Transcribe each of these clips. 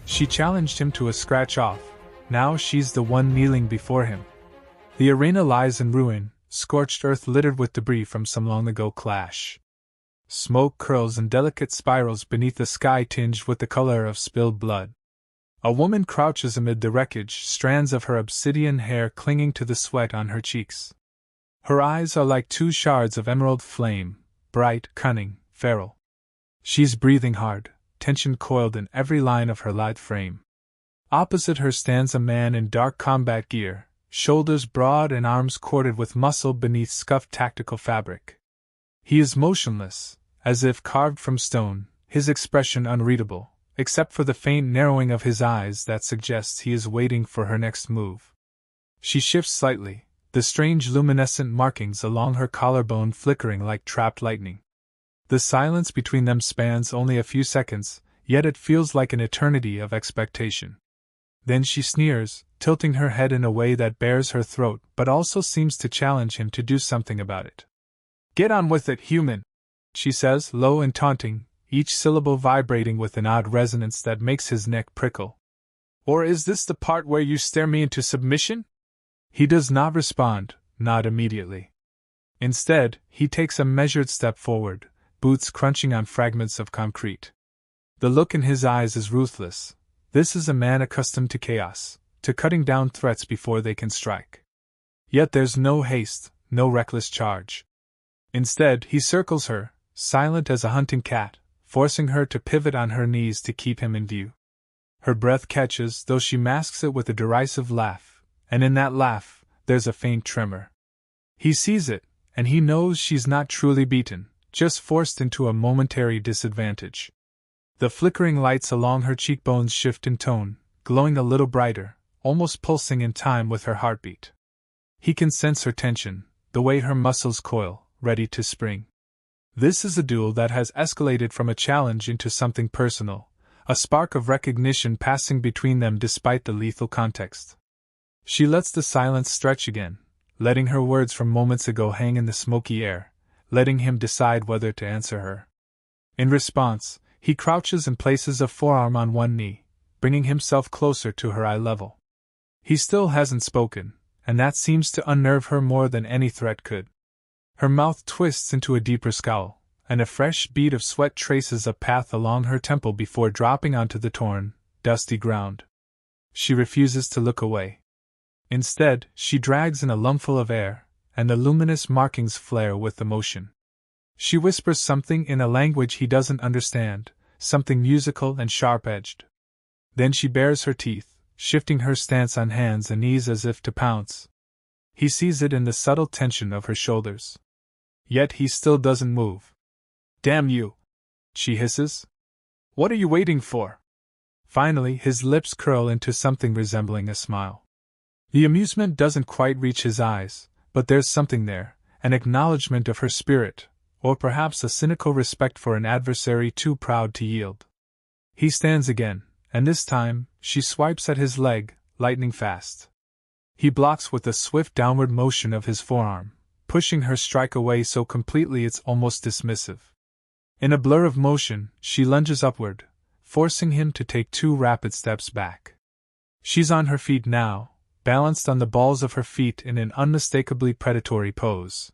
She challenged him to a scratch-off. Now she's the one kneeling before him. The arena lies in ruin, scorched earth littered with debris from some long-ago clash. Smoke curls in delicate spirals beneath the sky tinged with the color of spilled blood. A woman crouches amid the wreckage, strands of her obsidian hair clinging to the sweat on her cheeks. Her eyes are like two shards of emerald flame, bright, cunning, feral. She's breathing hard, tension coiled in every line of her lithe frame. Opposite her stands a man in dark combat gear, shoulders broad and arms corded with muscle beneath scuffed tactical fabric. He is motionless, as if carved from stone, his expression unreadable, except for the faint narrowing of his eyes that suggests he is waiting for her next move. She shifts slightly, the strange luminescent markings along her collarbone flickering like trapped lightning. The silence between them spans only a few seconds, yet it feels like an eternity of expectation. Then she sneers, tilting her head in a way that bares her throat but also seems to challenge him to do something about it. "Get on with it, human," she says, low and taunting, each syllable vibrating with an odd resonance that makes his neck prickle. "Or is this the part where you stare me into submission?" He does not respond, not immediately. Instead, he takes a measured step forward, boots crunching on fragments of concrete. The look in his eyes is ruthless. This is a man accustomed to chaos, to cutting down threats before they can strike. Yet there's no haste, no reckless charge. Instead, he circles her, silent as a hunting cat, forcing her to pivot on her knees to keep him in view. Her breath catches, though she masks it with a derisive laugh, and in that laugh, there's a faint tremor. He sees it, and he knows she's not truly beaten, just forced into a momentary disadvantage. The flickering lights along her cheekbones shift in tone, glowing a little brighter, almost pulsing in time with her heartbeat. He can sense her tension, the way her muscles coil, ready to spring. This is a duel that has escalated from a challenge into something personal, a spark of recognition passing between them despite the lethal context. She lets the silence stretch again, letting her words from moments ago hang in the smoky air, letting him decide whether to answer her. In response, he crouches and places a forearm on one knee, bringing himself closer to her eye level. He still hasn't spoken, and that seems to unnerve her more than any threat could. Her mouth twists into a deeper scowl, and a fresh bead of sweat traces a path along her temple before dropping onto the torn, dusty ground. She refuses to look away. Instead, she drags in a lungful of air, and the luminous markings flare with the motion. She whispers something in a language he doesn't understand, something musical and sharp-edged. Then she bares her teeth, shifting her stance on hands and knees as if to pounce. He sees it in the subtle tension of her shoulders. Yet he still doesn't move. "Damn you!" she hisses. "What are you waiting for?" Finally, his lips curl into something resembling a smile. The amusement doesn't quite reach his eyes, but there's something there, an acknowledgement of her spirit, or perhaps a cynical respect for an adversary too proud to yield. He stands again, and this time, she swipes at his leg, lightning fast. He blocks with a swift downward motion of his forearm, pushing her strike away so completely it's almost dismissive. In a blur of motion, she lunges upward, forcing him to take 2 rapid steps back. She's on her feet now, balanced on the balls of her feet in an unmistakably predatory pose.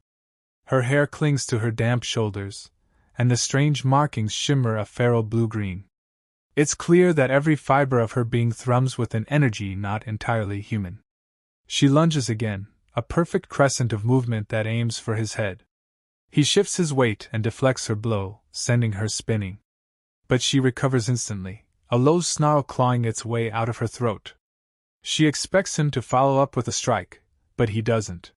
Her hair clings to her damp shoulders, and the strange markings shimmer a feral blue-green. It's clear that every fiber of her being thrums with an energy not entirely human. She lunges again, a perfect crescent of movement that aims for his head. He shifts his weight and deflects her blow, sending her spinning. But she recovers instantly, a low snarl clawing its way out of her throat. She expects him to follow up with a strike, but he doesn't.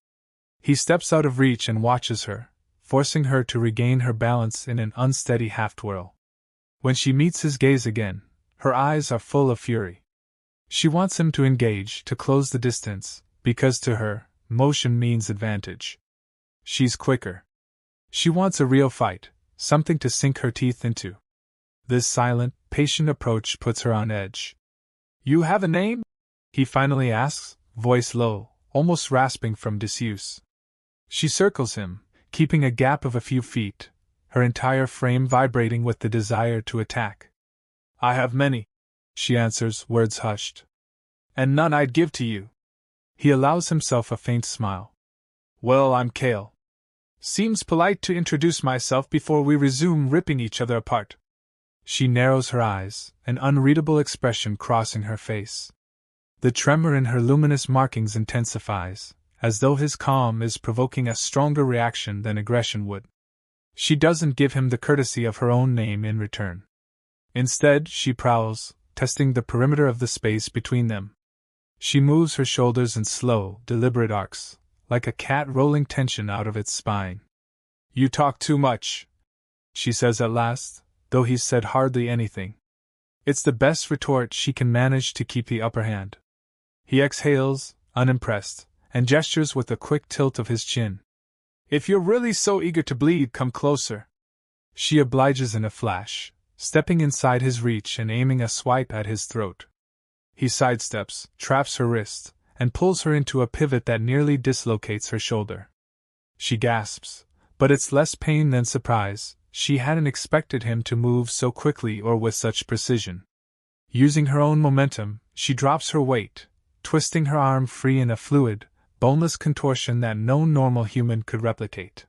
He steps out of reach and watches her, forcing her to regain her balance in an unsteady half-twirl. When she meets his gaze again, her eyes are full of fury. She wants him to engage, to close the distance, because to her, motion means advantage. She's quicker. She wants a real fight, something to sink her teeth into. This silent, patient approach puts her on edge. "You have a name?" he finally asks, voice low, almost rasping from disuse. She circles him, keeping a gap of a few feet, her entire frame vibrating with the desire to attack. "I have many," she answers, words hushed. And none I'd give to you. He allows himself a faint smile. Well, I'm Kale. Seems polite to introduce myself before we resume ripping each other apart. She narrows her eyes, an unreadable expression crossing her face. The tremor in her luminous markings intensifies, as though his calm is provoking a stronger reaction than aggression would. She doesn't give him the courtesy of her own name in return. Instead, she prowls, testing the perimeter of the space between them. She moves her shoulders in slow, deliberate arcs, like a cat rolling tension out of its spine. You talk too much, she says at last, though he's said hardly anything. It's the best retort she can manage to keep the upper hand. He exhales, unimpressed, and gestures with a quick tilt of his chin. If you're really so eager to bleed, come closer. She obliges in a flash, stepping inside his reach and aiming a swipe at his throat. He sidesteps, traps her wrist, and pulls her into a pivot that nearly dislocates her shoulder. She gasps, but it's less pain than surprise. She hadn't expected him to move so quickly or with such precision. Using her own momentum, she drops her weight, twisting her arm free in a fluid, boneless contortion that no normal human could replicate.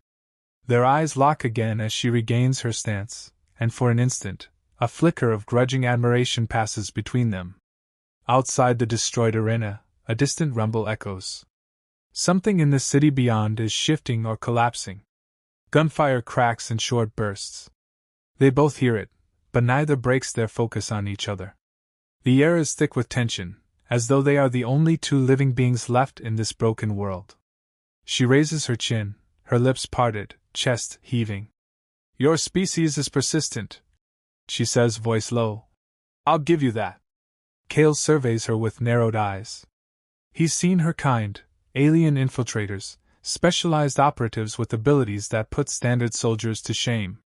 Their eyes lock again as she regains her stance, and for an instant, a flicker of grudging admiration passes between them. Outside the destroyed arena, a distant rumble echoes. Something in the city beyond is shifting or collapsing. Gunfire cracks in short bursts. They both hear it, but neither breaks their focus on each other. The air is thick with tension, as though they are the only two living beings left in this broken world. She raises her chin, her lips parted, chest heaving. Your species is persistent, she says, voice low. I'll give you that. Kale surveys her with narrowed eyes. He's seen her kind, alien infiltrators, specialized operatives with abilities that put standard soldiers to shame.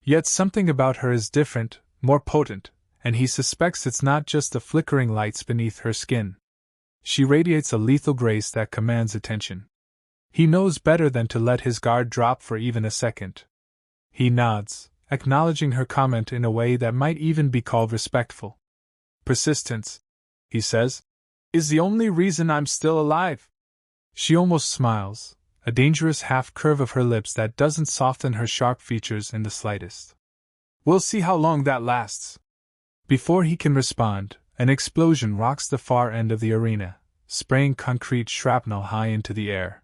Yet something about her is different, more potent, and he suspects it's not just the flickering lights beneath her skin. She radiates a lethal grace that commands attention. He knows better than to let his guard drop for even a second. He nods, acknowledging her comment in a way that might even be called respectful. Persistence, he says, is the only reason I'm still alive. She almost smiles, a dangerous half-curve of her lips that doesn't soften her sharp features in the slightest. We'll see how long that lasts. Before he can respond, an explosion rocks the far end of the arena, spraying concrete shrapnel high into the air.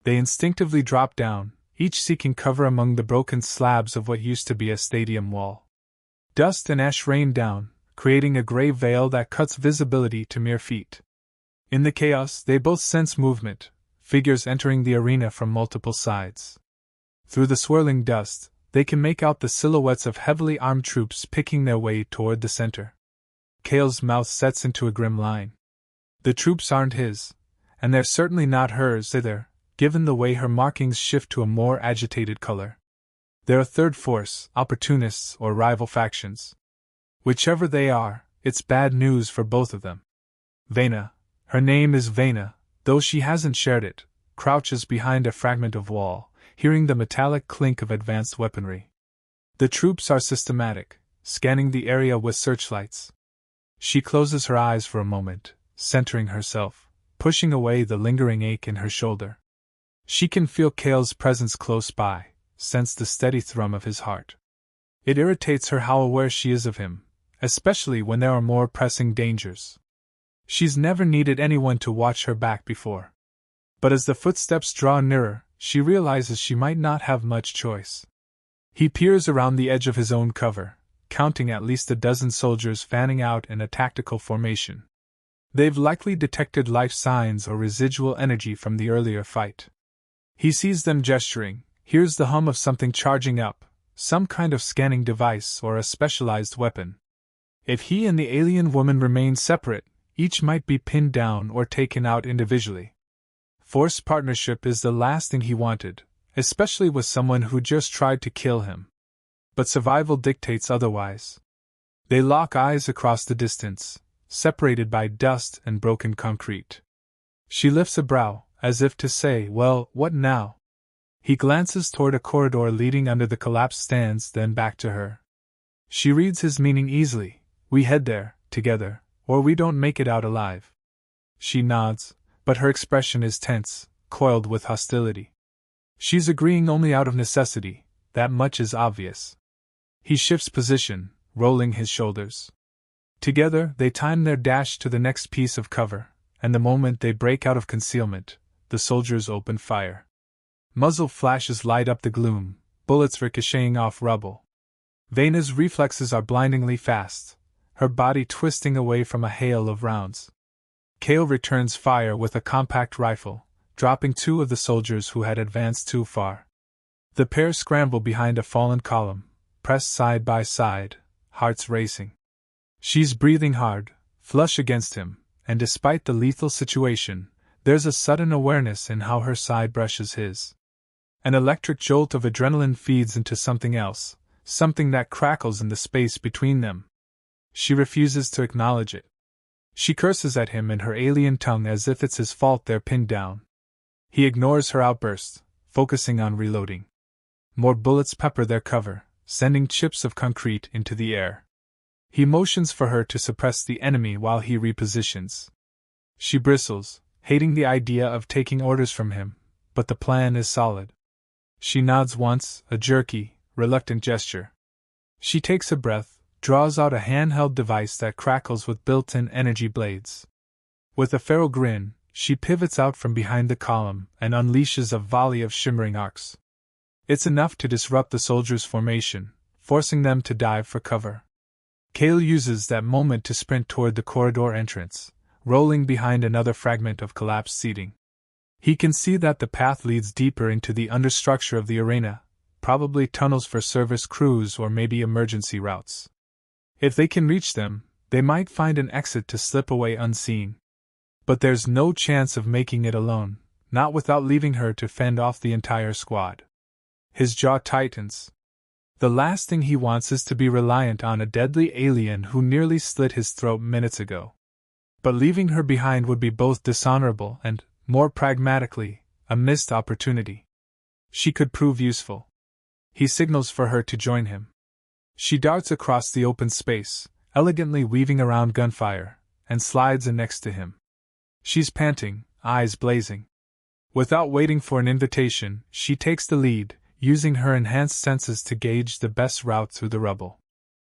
They instinctively drop down, each seeking cover among the broken slabs of what used to be a stadium wall. Dust and ash rain down, creating a gray veil that cuts visibility to mere feet. In the chaos, they both sense movement, figures entering the arena from multiple sides. Through the swirling dust, they can make out the silhouettes of heavily armed troops picking their way toward the center. Kale's mouth sets into a grim line. The troops aren't his, and they're certainly not hers either, given the way her markings shift to a more agitated color. They're a third force, opportunists or rival factions. Whichever they are, it's bad news for both of them. Vena, her name is Vena, though she hasn't shared it, crouches behind a fragment of wall, hearing the metallic clink of advanced weaponry. The troops are systematic, scanning the area with searchlights. She closes her eyes for a moment, centering herself, pushing away the lingering ache in her shoulder. She can feel Kale's presence close by, sense the steady thrum of his heart. It irritates her how aware she is of him, especially when there are more pressing dangers. She's never needed anyone to watch her back before. But as the footsteps draw nearer, she realizes she might not have much choice. He peers around the edge of his own cover, counting at least a dozen soldiers fanning out in a tactical formation. They've likely detected life signs or residual energy from the earlier fight. He sees them gesturing, hears the hum of something charging up, some kind of scanning device or a specialized weapon. If he and the alien woman remain separate, each might be pinned down or taken out individually. Forced partnership is the last thing he wanted, especially with someone who just tried to kill him. But survival dictates otherwise. They lock eyes across the distance, separated by dust and broken concrete. She lifts a brow, as if to say, well, what now? He glances toward a corridor leading under the collapsed stands, then back to her. She reads his meaning easily. We head there, together, or we don't make it out alive. She nods, but her expression is tense, coiled with hostility. She's agreeing only out of necessity, that much is obvious. He shifts position, rolling his shoulders. Together, they time their dash to the next piece of cover, and the moment they break out of concealment, the soldiers open fire. Muzzle flashes light up the gloom, bullets ricocheting off rubble. Vena's reflexes are blindingly fast, her body twisting away from a hail of rounds. Kale returns fire with a compact rifle, dropping two of the soldiers who had advanced too far. The pair scramble behind a fallen column, pressed side by side, hearts racing. She's breathing hard, flush against him, and despite the lethal situation, there's a sudden awareness in how her side brushes his. An electric jolt of adrenaline feeds into something else, something that crackles in the space between them. She refuses to acknowledge it. She curses at him in her alien tongue as if it's his fault they're pinned down. He ignores her outburst, focusing on reloading. More bullets pepper their cover, sending chips of concrete into the air. He motions for her to suppress the enemy while he repositions. She bristles, hating the idea of taking orders from him, but the plan is solid. She nods once, a jerky, reluctant gesture. She takes a breath, draws out a handheld device that crackles with built-in energy blades. With a feral grin, she pivots out from behind the column and unleashes a volley of shimmering arcs. It's enough to disrupt the soldiers' formation, forcing them to dive for cover. Kale uses that moment to sprint toward the corridor entrance, rolling behind another fragment of collapsed seating. He can see that the path leads deeper into the understructure of the arena, probably tunnels for service crews or maybe emergency routes. If they can reach them, they might find an exit to slip away unseen. But there's no chance of making it alone, not without leaving her to fend off the entire squad. His jaw tightens. The last thing he wants is to be reliant on a deadly alien who nearly slit his throat minutes ago. But leaving her behind would be both dishonorable and, more pragmatically, a missed opportunity. She could prove useful. He signals for her to join him. She darts across the open space, elegantly weaving around gunfire, and slides in next to him. She's panting, eyes blazing. Without waiting for an invitation, she takes the lead, using her enhanced senses to gauge the best route through the rubble.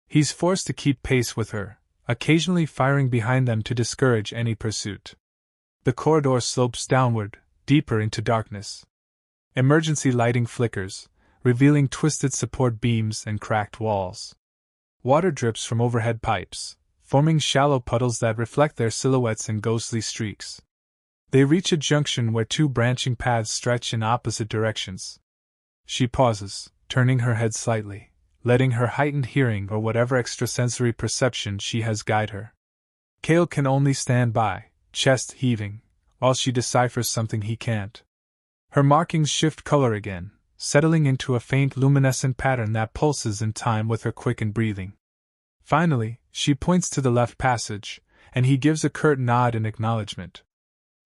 He's forced to keep pace with her, occasionally firing behind them to discourage any pursuit. The corridor slopes downward, deeper into darkness. Emergency lighting flickers, revealing twisted support beams and cracked walls. Water drips from overhead pipes, forming shallow puddles that reflect their silhouettes in ghostly streaks. They reach a junction where two branching paths stretch in opposite directions. She pauses, turning her head slightly, letting her heightened hearing or whatever extrasensory perception she has guide her. Kale can only stand by, chest heaving, while she deciphers something he can't. Her markings shift color again, settling into a faint luminescent pattern that pulses in time with her quickened breathing. Finally, she points to the left passage, and he gives a curt nod in acknowledgement.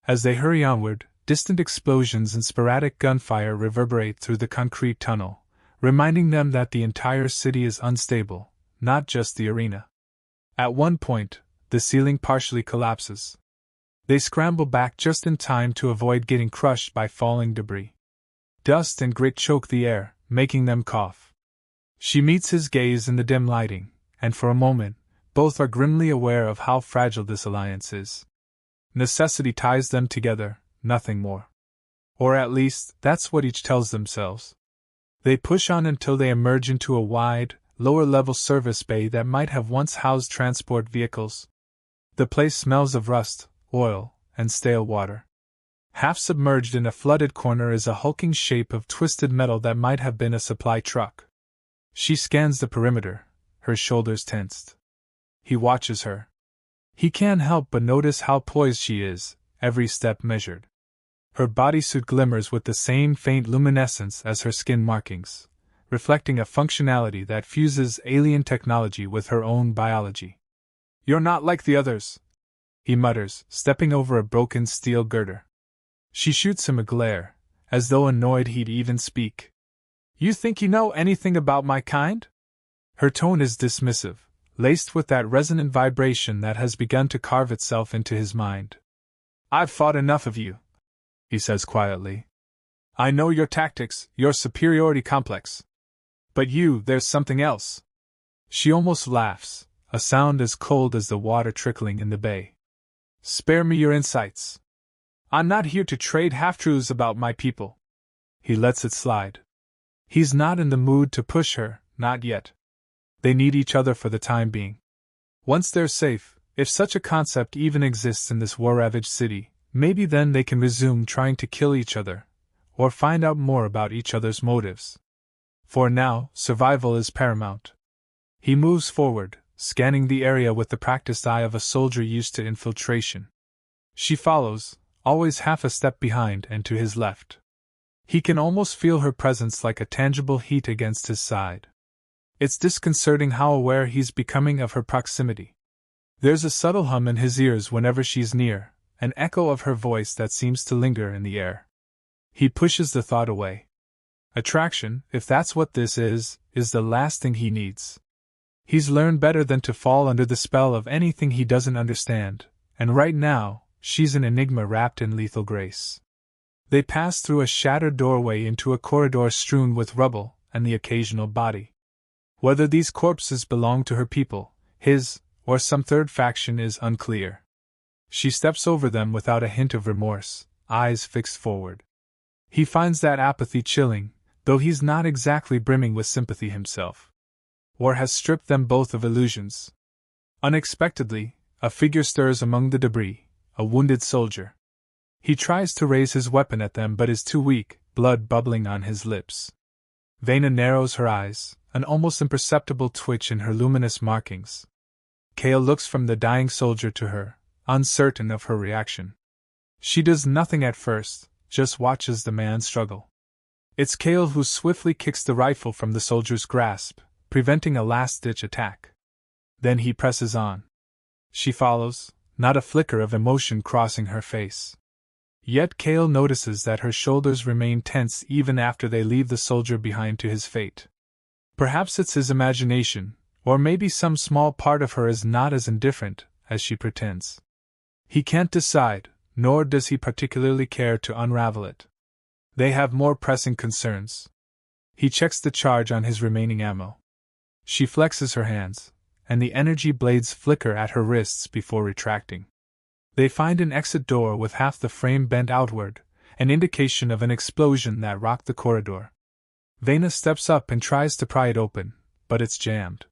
As they hurry onward, distant explosions and sporadic gunfire reverberate through the concrete tunnel, reminding them that the entire city is unstable, not just the arena. At one point, the ceiling partially collapses. They scramble back just in time to avoid getting crushed by falling debris. Dust and grit choke the air, making them cough. She meets his gaze in the dim lighting, and for a moment, both are grimly aware of how fragile this alliance is. Necessity ties them together, nothing more. Or at least, that's what each tells themselves. They push on until they emerge into a wide, lower-level service bay that might have once housed transport vehicles. The place smells of rust, oil, and stale water. Half submerged in a flooded corner is a hulking shape of twisted metal that might have been a supply truck. She scans the perimeter, her shoulders tensed. He watches her. He can't help but notice how poised she is, every step measured. Her bodysuit glimmers with the same faint luminescence as her skin markings, reflecting a functionality that fuses alien technology with her own biology. "You're not like the others," he mutters, stepping over a broken steel girder. She shoots him a glare, as though annoyed he'd even speak. "You think you know anything about my kind?" Her tone is dismissive, laced with that resonant vibration that has begun to carve itself into his mind. "I've fought enough of you," he says quietly. "I know your tactics, your superiority complex. But there's something else." She almost laughs, a sound as cold as the water trickling in the bay. "Spare me your insights. I'm not here to trade half-truths about my people." He lets it slide. He's not in the mood to push her, not yet. They need each other for the time being. Once they're safe, if such a concept even exists in this war-ravaged city, maybe then they can resume trying to kill each other, or find out more about each other's motives. For now, survival is paramount. He moves forward, scanning the area with the practiced eye of a soldier used to infiltration. She follows, always half a step behind and to his left. He can almost feel her presence like a tangible heat against his side. It's disconcerting how aware he's becoming of her proximity. There's a subtle hum in his ears whenever she's near, an echo of her voice that seems to linger in the air. He pushes the thought away. Attraction, if that's what this is the last thing he needs. He's learned better than to fall under the spell of anything he doesn't understand, and right now, she's an enigma wrapped in lethal grace. They pass through a shattered doorway into a corridor strewn with rubble and the occasional body. Whether these corpses belong to her people, his, or some third faction is unclear. She steps over them without a hint of remorse, eyes fixed forward. He finds that apathy chilling, though he's not exactly brimming with sympathy himself. War has stripped them both of illusions. Unexpectedly, a figure stirs among the debris, a wounded soldier. He tries to raise his weapon at them but is too weak, blood bubbling on his lips. Vena narrows her eyes, an almost imperceptible twitch in her luminous markings. Cale looks from the dying soldier to her, uncertain of her reaction. She does nothing at first, just watches the man struggle. It's Cale who swiftly kicks the rifle from the soldier's grasp, preventing a last-ditch attack. Then he presses on. She follows, not a flicker of emotion crossing her face. Yet Cale notices that her shoulders remain tense even after they leave the soldier behind to his fate. Perhaps it's his imagination, or maybe some small part of her is not as indifferent as she pretends. He can't decide, nor does he particularly care to unravel it. They have more pressing concerns. He checks the charge on his remaining ammo. She flexes her hands, and the energy blades flicker at her wrists before retracting. They find an exit door with half the frame bent outward, an indication of an explosion that rocked the corridor. Vena steps up and tries to pry it open, but it's jammed.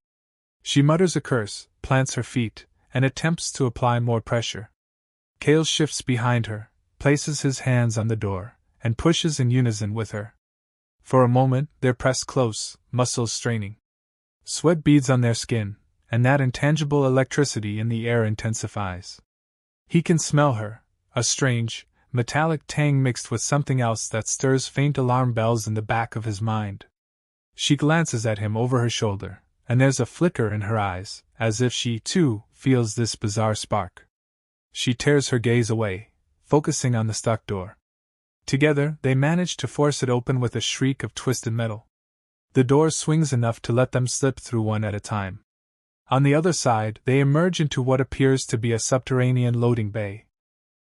She mutters a curse, plants her feet, and attempts to apply more pressure. Cale shifts behind her, places his hands on the door, and pushes in unison with her. For a moment, they're pressed close, muscles straining. Sweat beads on their skin, and that intangible electricity in the air intensifies. He can smell her, a strange, metallic tang mixed with something else that stirs faint alarm bells in the back of his mind. She glances at him over her shoulder, and there's a flicker in her eyes, as if she, too, feels this bizarre spark. She tears her gaze away, focusing on the stuck door. Together, they manage to force it open with a shriek of twisted metal. The door swings enough to let them slip through one at a time. On the other side, they emerge into what appears to be a subterranean loading bay.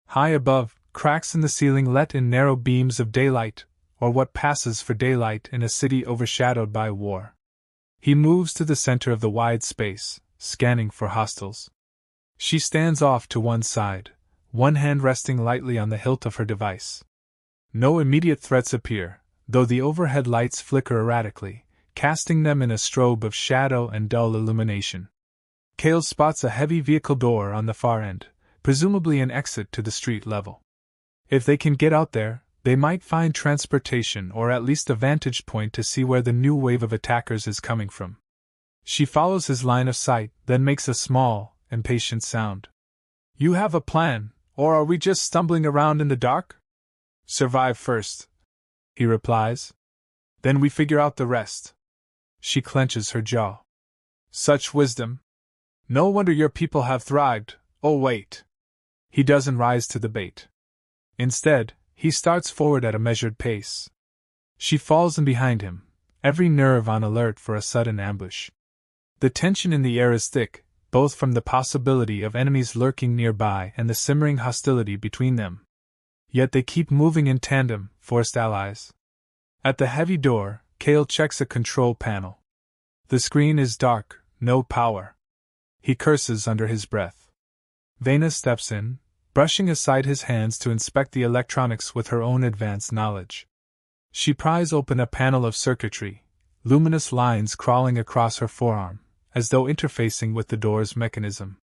High above, cracks in the ceiling let in narrow beams of daylight, or what passes for daylight in a city overshadowed by war. He moves to the center of the wide space, scanning for hostiles. She stands off to one side, one hand resting lightly on the hilt of her device. No immediate threats appear, though the overhead lights flicker erratically, casting them in a strobe of shadow and dull illumination. Cale spots a heavy vehicle door on the far end, presumably an exit to the street level. If they can get out there, they might find transportation or at least a vantage point to see where the new wave of attackers is coming from. She follows his line of sight, then makes a small, impatient sound. "You have a plan, or are we just stumbling around in the dark?" "Survive first," he replies. "Then we figure out the rest." She clenches her jaw. "Such wisdom. No wonder your people have thrived. Oh, wait." He doesn't rise to the bait. Instead, he starts forward at a measured pace. She falls in behind him, every nerve on alert for a sudden ambush. The tension in the air is thick, both from the possibility of enemies lurking nearby and the simmering hostility between them. Yet they keep moving in tandem, forced allies. At the heavy door, Cale checks a control panel. The screen is dark, no power. He curses under his breath. Vena steps in, brushing aside his hands to inspect the electronics with her own advanced knowledge. She pries open a panel of circuitry, luminous lines crawling across her forearm, as though interfacing with the door's mechanism.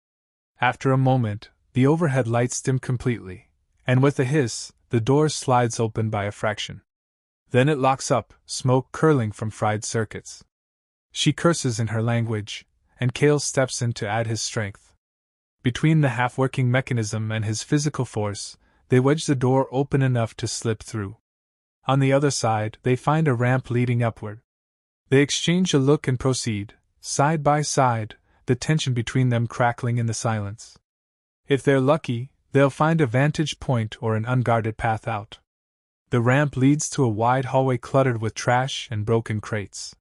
After a moment, the overhead lights dim completely, and with a hiss, the door slides open by a fraction. Then it locks up, smoke curling from fried circuits. She curses in her language, and Cale steps in to add his strength. Between the half-working mechanism and his physical force, they wedge the door open enough to slip through. On the other side, they find a ramp leading upward. They exchange a look and proceed, side by side, the tension between them crackling in the silence. If they're lucky, they'll find a vantage point or an unguarded path out. The ramp leads to a wide hallway cluttered with trash and broken crates.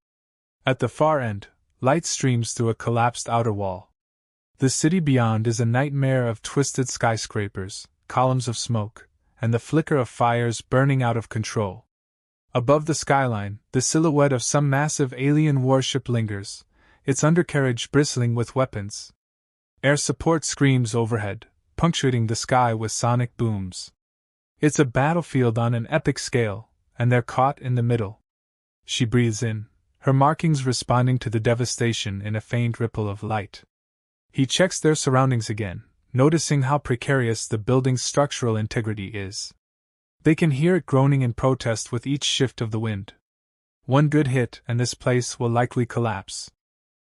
At the far end, light streams through a collapsed outer wall. The city beyond is a nightmare of twisted skyscrapers, columns of smoke, and the flicker of fires burning out of control. Above the skyline, the silhouette of some massive alien warship lingers, its undercarriage bristling with weapons. Air support screams overhead, punctuating the sky with sonic booms. It's a battlefield on an epic scale, and they're caught in the middle. She breathes in, her markings responding to the devastation in a faint ripple of light. He checks their surroundings again, noticing how precarious the building's structural integrity is. They can hear it groaning in protest with each shift of the wind. One good hit and this place will likely collapse.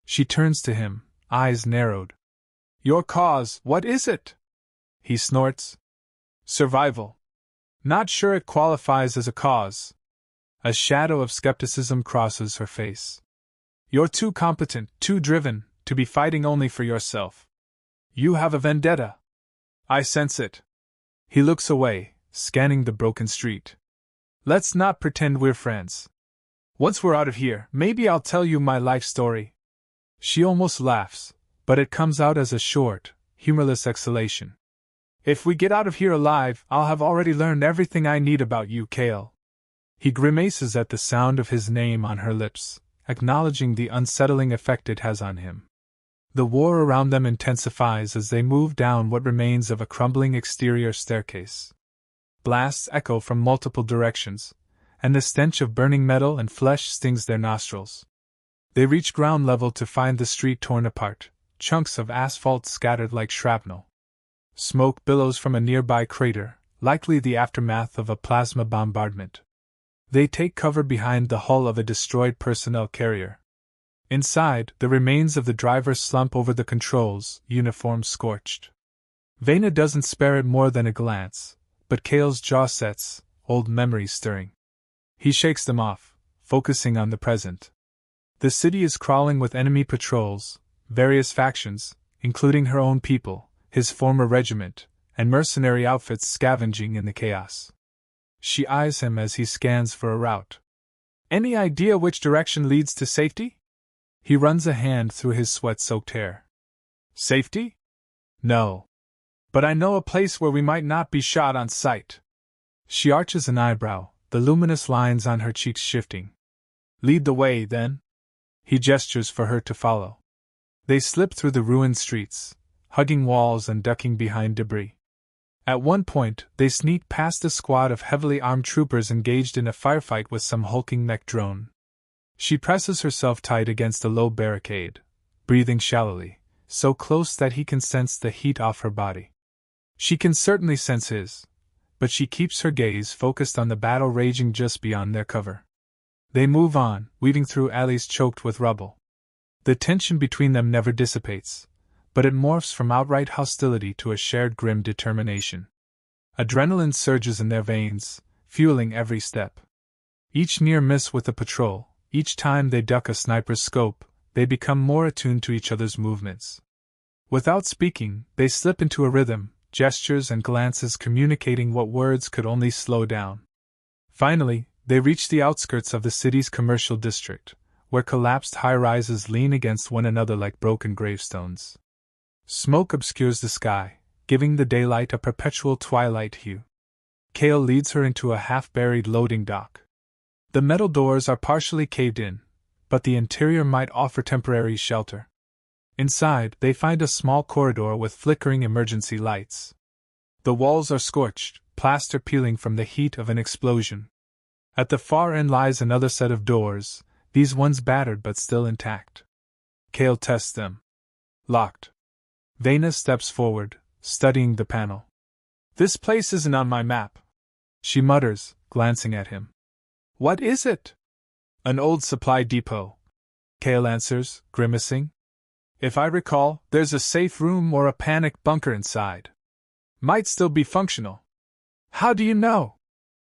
She turns to him, eyes narrowed. Your cause, what is it? He snorts. Survival. Not sure it qualifies as a cause. A shadow of skepticism crosses her face. You're too competent, too driven, to be fighting only for yourself. You have a vendetta. I sense it. He looks away, scanning the broken street. Let's not pretend we're friends. Once we're out of here, maybe I'll tell you my life story. She almost laughs, but it comes out as a short, humorless exhalation. If we get out of here alive, I'll have already learned everything I need about you, Cale. He grimaces at the sound of his name on her lips, acknowledging the unsettling effect it has on him. The war around them intensifies as they move down what remains of a crumbling exterior staircase. Blasts echo from multiple directions, and the stench of burning metal and flesh stings their nostrils. They reach ground level to find the street torn apart, chunks of asphalt scattered like shrapnel. Smoke billows from a nearby crater, likely the aftermath of a plasma bombardment. They take cover behind the hull of a destroyed personnel carrier. Inside, the remains of the driver slump over the controls, uniforms scorched. Vena doesn't spare it more than a glance, but Cale's jaw sets, old memories stirring. He shakes them off, focusing on the present. The city is crawling with enemy patrols, various factions, including her own people, his former regiment, and mercenary outfits scavenging in the chaos. She eyes him as he scans for a route. Any idea which direction leads to safety? He runs a hand through his sweat-soaked hair. Safety? No. But I know a place where we might not be shot on sight. She arches an eyebrow, the luminous lines on her cheeks shifting. Lead the way, then. He gestures for her to follow. They slip through the ruined streets, hugging walls and ducking behind debris. At one point, they sneak past a squad of heavily armed troopers engaged in a firefight with some hulking mech drone. She presses herself tight against a low barricade, breathing shallowly, so close that he can sense the heat off her body. She can certainly sense his, but she keeps her gaze focused on the battle raging just beyond their cover. They move on, weaving through alleys choked with rubble. The tension between them never dissipates, but it morphs from outright hostility to a shared grim determination. Adrenaline surges in their veins, fueling every step. Each near miss with a patrol, each time they duck a sniper's scope, they become more attuned to each other's movements. Without speaking, they slip into a rhythm, gestures and glances communicating what words could only slow down. Finally, they reach the outskirts of the city's commercial district, where collapsed high-rises lean against one another like broken gravestones. Smoke obscures the sky, giving the daylight a perpetual twilight hue. Kale leads her into a half-buried loading dock. The metal doors are partially caved in, but the interior might offer temporary shelter. Inside, they find a small corridor with flickering emergency lights. The walls are scorched, plaster peeling from the heat of an explosion. At the far end lies another set of doors, these ones battered but still intact. Kale tests them. Locked. Vena steps forward, studying the panel. "This place isn't on my map," she mutters, glancing at him. "What is it?" "An old supply depot," Kale answers, grimacing. "If I recall, there's a safe room or a panic bunker inside. Might still be functional." "How do you know?"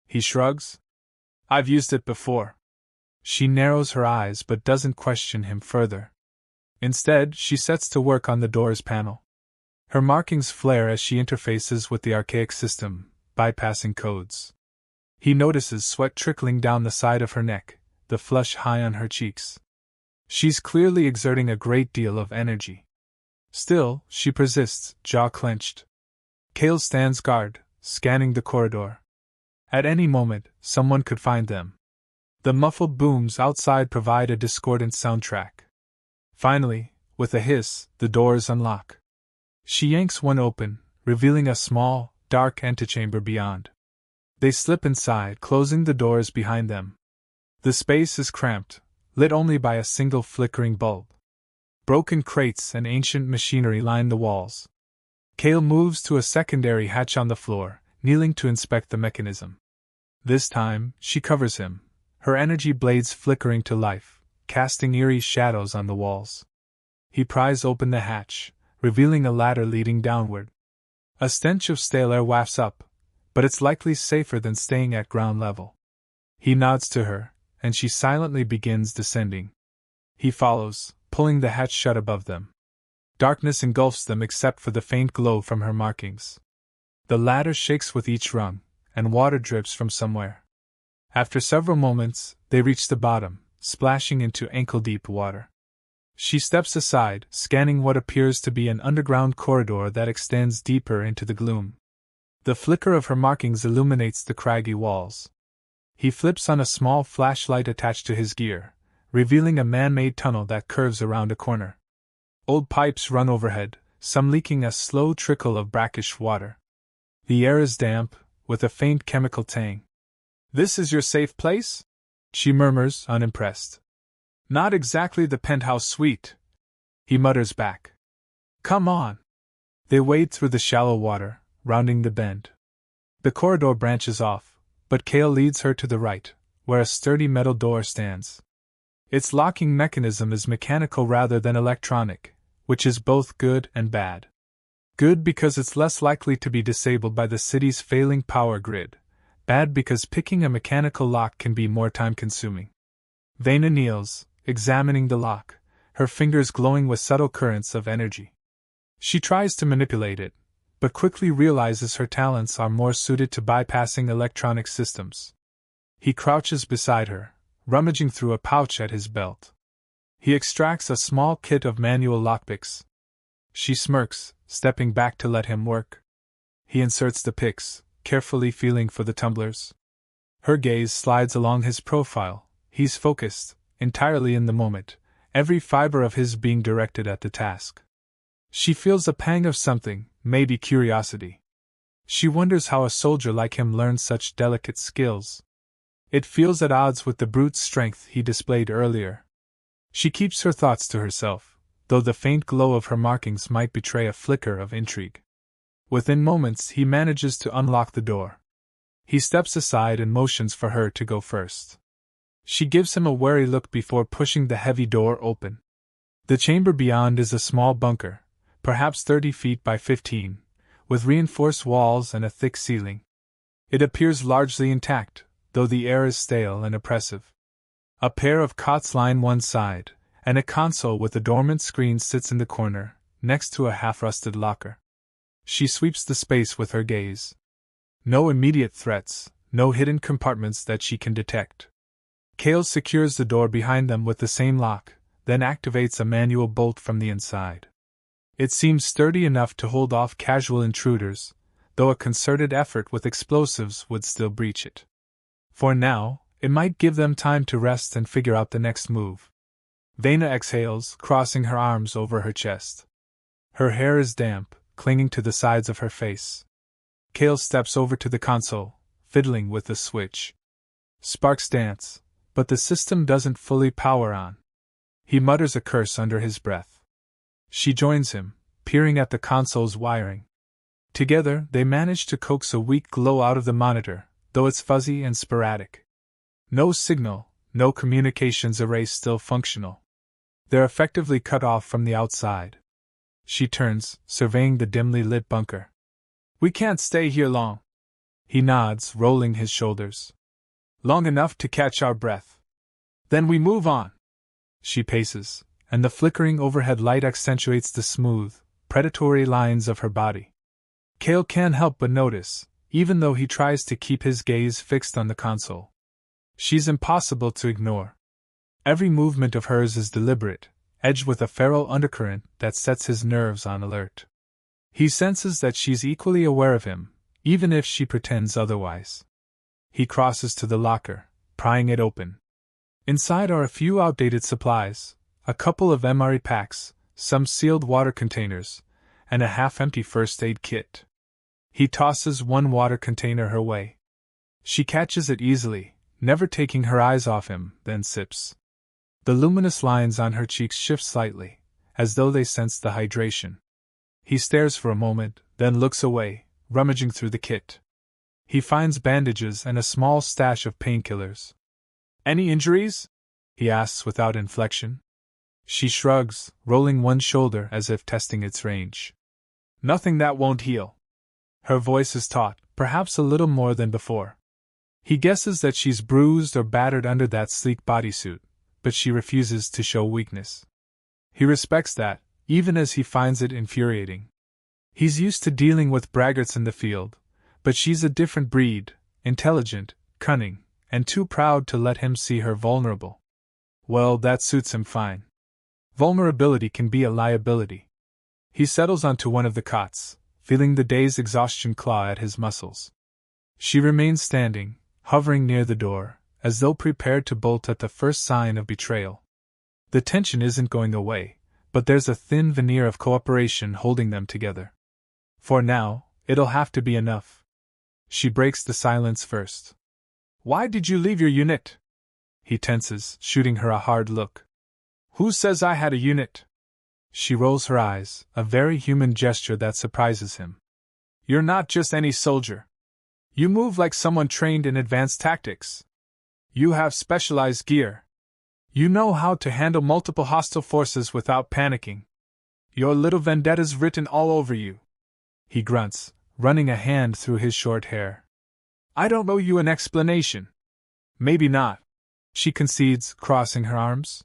He shrugs. "I've used it before." She narrows her eyes but doesn't question him further. Instead, she sets to work on the door's panel. Her markings flare as she interfaces with the archaic system, bypassing codes. He notices sweat trickling down the side of her neck, the flush high on her cheeks. She's clearly exerting a great deal of energy. Still, she persists, jaw clenched. Kale stands guard, scanning the corridor. At any moment, someone could find them. The muffled booms outside provide a discordant soundtrack. Finally, with a hiss, the doors unlock. She yanks one open, revealing a small, dark antechamber beyond. They slip inside, closing the doors behind them. The space is cramped, lit only by a single flickering bulb. Broken crates and ancient machinery line the walls. Kale moves to a secondary hatch on the floor, kneeling to inspect the mechanism. This time, she covers him, her energy blades flickering to life, casting eerie shadows on the walls. He pries open the hatch, revealing a ladder leading downward. A stench of stale air wafts up, but it's likely safer than staying at ground level. He nods to her, and she silently begins descending. He follows, pulling the hatch shut above them. Darkness engulfs them except for the faint glow from her markings. The ladder shakes with each rung, and water drips from somewhere. After several moments, they reach the bottom, splashing into ankle-deep water. She steps aside, scanning what appears to be an underground corridor that extends deeper into the gloom. The flicker of her markings illuminates the craggy walls. He flips on a small flashlight attached to his gear, revealing a man-made tunnel that curves around a corner. Old pipes run overhead, some leaking a slow trickle of brackish water. The air is damp, with a faint chemical tang. "This is your safe place?" she murmurs, unimpressed. "Not exactly the penthouse suite," he mutters back. "Come on." They wade through the shallow water, rounding the bend. The corridor branches off, but Kale leads her to the right, where a sturdy metal door stands. Its locking mechanism is mechanical rather than electronic, which is both good and bad. Good because it's less likely to be disabled by the city's failing power grid. Bad because picking a mechanical lock can be more time-consuming. Vena kneels, examining the lock, her fingers glowing with subtle currents of energy. She tries to manipulate it, but quickly realizes her talents are more suited to bypassing electronic systems. He crouches beside her, rummaging through a pouch at his belt. He extracts a small kit of manual lockpicks. She smirks, stepping back to let him work. He inserts the picks, carefully feeling for the tumblers. Her gaze slides along his profile. He's focused, entirely in the moment, every fiber of his being directed at the task. She feels a pang of something, maybe curiosity. She wonders how a soldier like him learns such delicate skills. It feels at odds with the brute strength he displayed earlier. She keeps her thoughts to herself, though the faint glow of her markings might betray a flicker of intrigue. Within moments he manages to unlock the door. He steps aside and motions for her to go first. She gives him a wary look before pushing the heavy door open. The chamber beyond is a small bunker, perhaps 30 feet by 15, with reinforced walls and a thick ceiling. It appears largely intact, though the air is stale and oppressive. A pair of cots line one side, and a console with a dormant screen sits in the corner, next to a half-rusted locker. She sweeps the space with her gaze. No immediate threats, no hidden compartments that she can detect. Kale secures the door behind them with the same lock, then activates a manual bolt from the inside. It seems sturdy enough to hold off casual intruders, though a concerted effort with explosives would still breach it. For now, it might give them time to rest and figure out the next move. Vena exhales, crossing her arms over her chest. Her hair is damp, clinging to the sides of her face. Kale steps over to the console, fiddling with the switch. Sparks dance, but the system doesn't fully power on. He mutters a curse under his breath. She joins him, peering at the console's wiring. Together, they manage to coax a weak glow out of the monitor, though it's fuzzy and sporadic. No signal, no communications array still functional. They're effectively cut off from the outside. She turns, surveying the dimly lit bunker. We can't stay here long. He nods, rolling his shoulders. Long enough to catch our breath. Then we move on. She paces, and the flickering overhead light accentuates the smooth, predatory lines of her body. Kale can't help but notice, even though he tries to keep his gaze fixed on the console. She's impossible to ignore. Every movement of hers is deliberate, edged with a feral undercurrent that sets his nerves on alert. He senses that she's equally aware of him, even if she pretends otherwise. He crosses to the locker, prying it open. Inside are a few outdated supplies, a couple of MRE packs, some sealed water containers, and a half-empty first aid kit. He tosses one water container her way. She catches it easily, never taking her eyes off him, then sips. The luminous lines on her cheeks shift slightly, as though they sense the hydration. He stares for a moment, then looks away, rummaging through the kit. He finds bandages and a small stash of painkillers. Any injuries? He asks without inflection. She shrugs, rolling one shoulder as if testing its range. Nothing that won't heal. Her voice is taut, perhaps a little more than before. He guesses that she's bruised or battered under that sleek bodysuit, but she refuses to show weakness. He respects that, even as he finds it infuriating. He's used to dealing with braggarts in the field, but she's a different breed, intelligent, cunning, and too proud to let him see her vulnerable. Well, that suits him fine. Vulnerability can be a liability. He settles onto one of the cots, feeling the day's exhaustion claw at his muscles. She remains standing, hovering near the door, as though prepared to bolt at the first sign of betrayal. The tension isn't going away, but there's a thin veneer of cooperation holding them together. For now, it'll have to be enough. She breaks the silence first. Why did you leave your unit? He tenses, shooting her a hard look. Who says I had a unit? She rolls her eyes, a very human gesture that surprises him. You're not just any soldier. You move like someone trained in advanced tactics. You have specialized gear. You know how to handle multiple hostile forces without panicking. Your little vendetta's written all over you. He grunts, running a hand through his short hair. I don't owe you an explanation. Maybe not, she concedes, crossing her arms.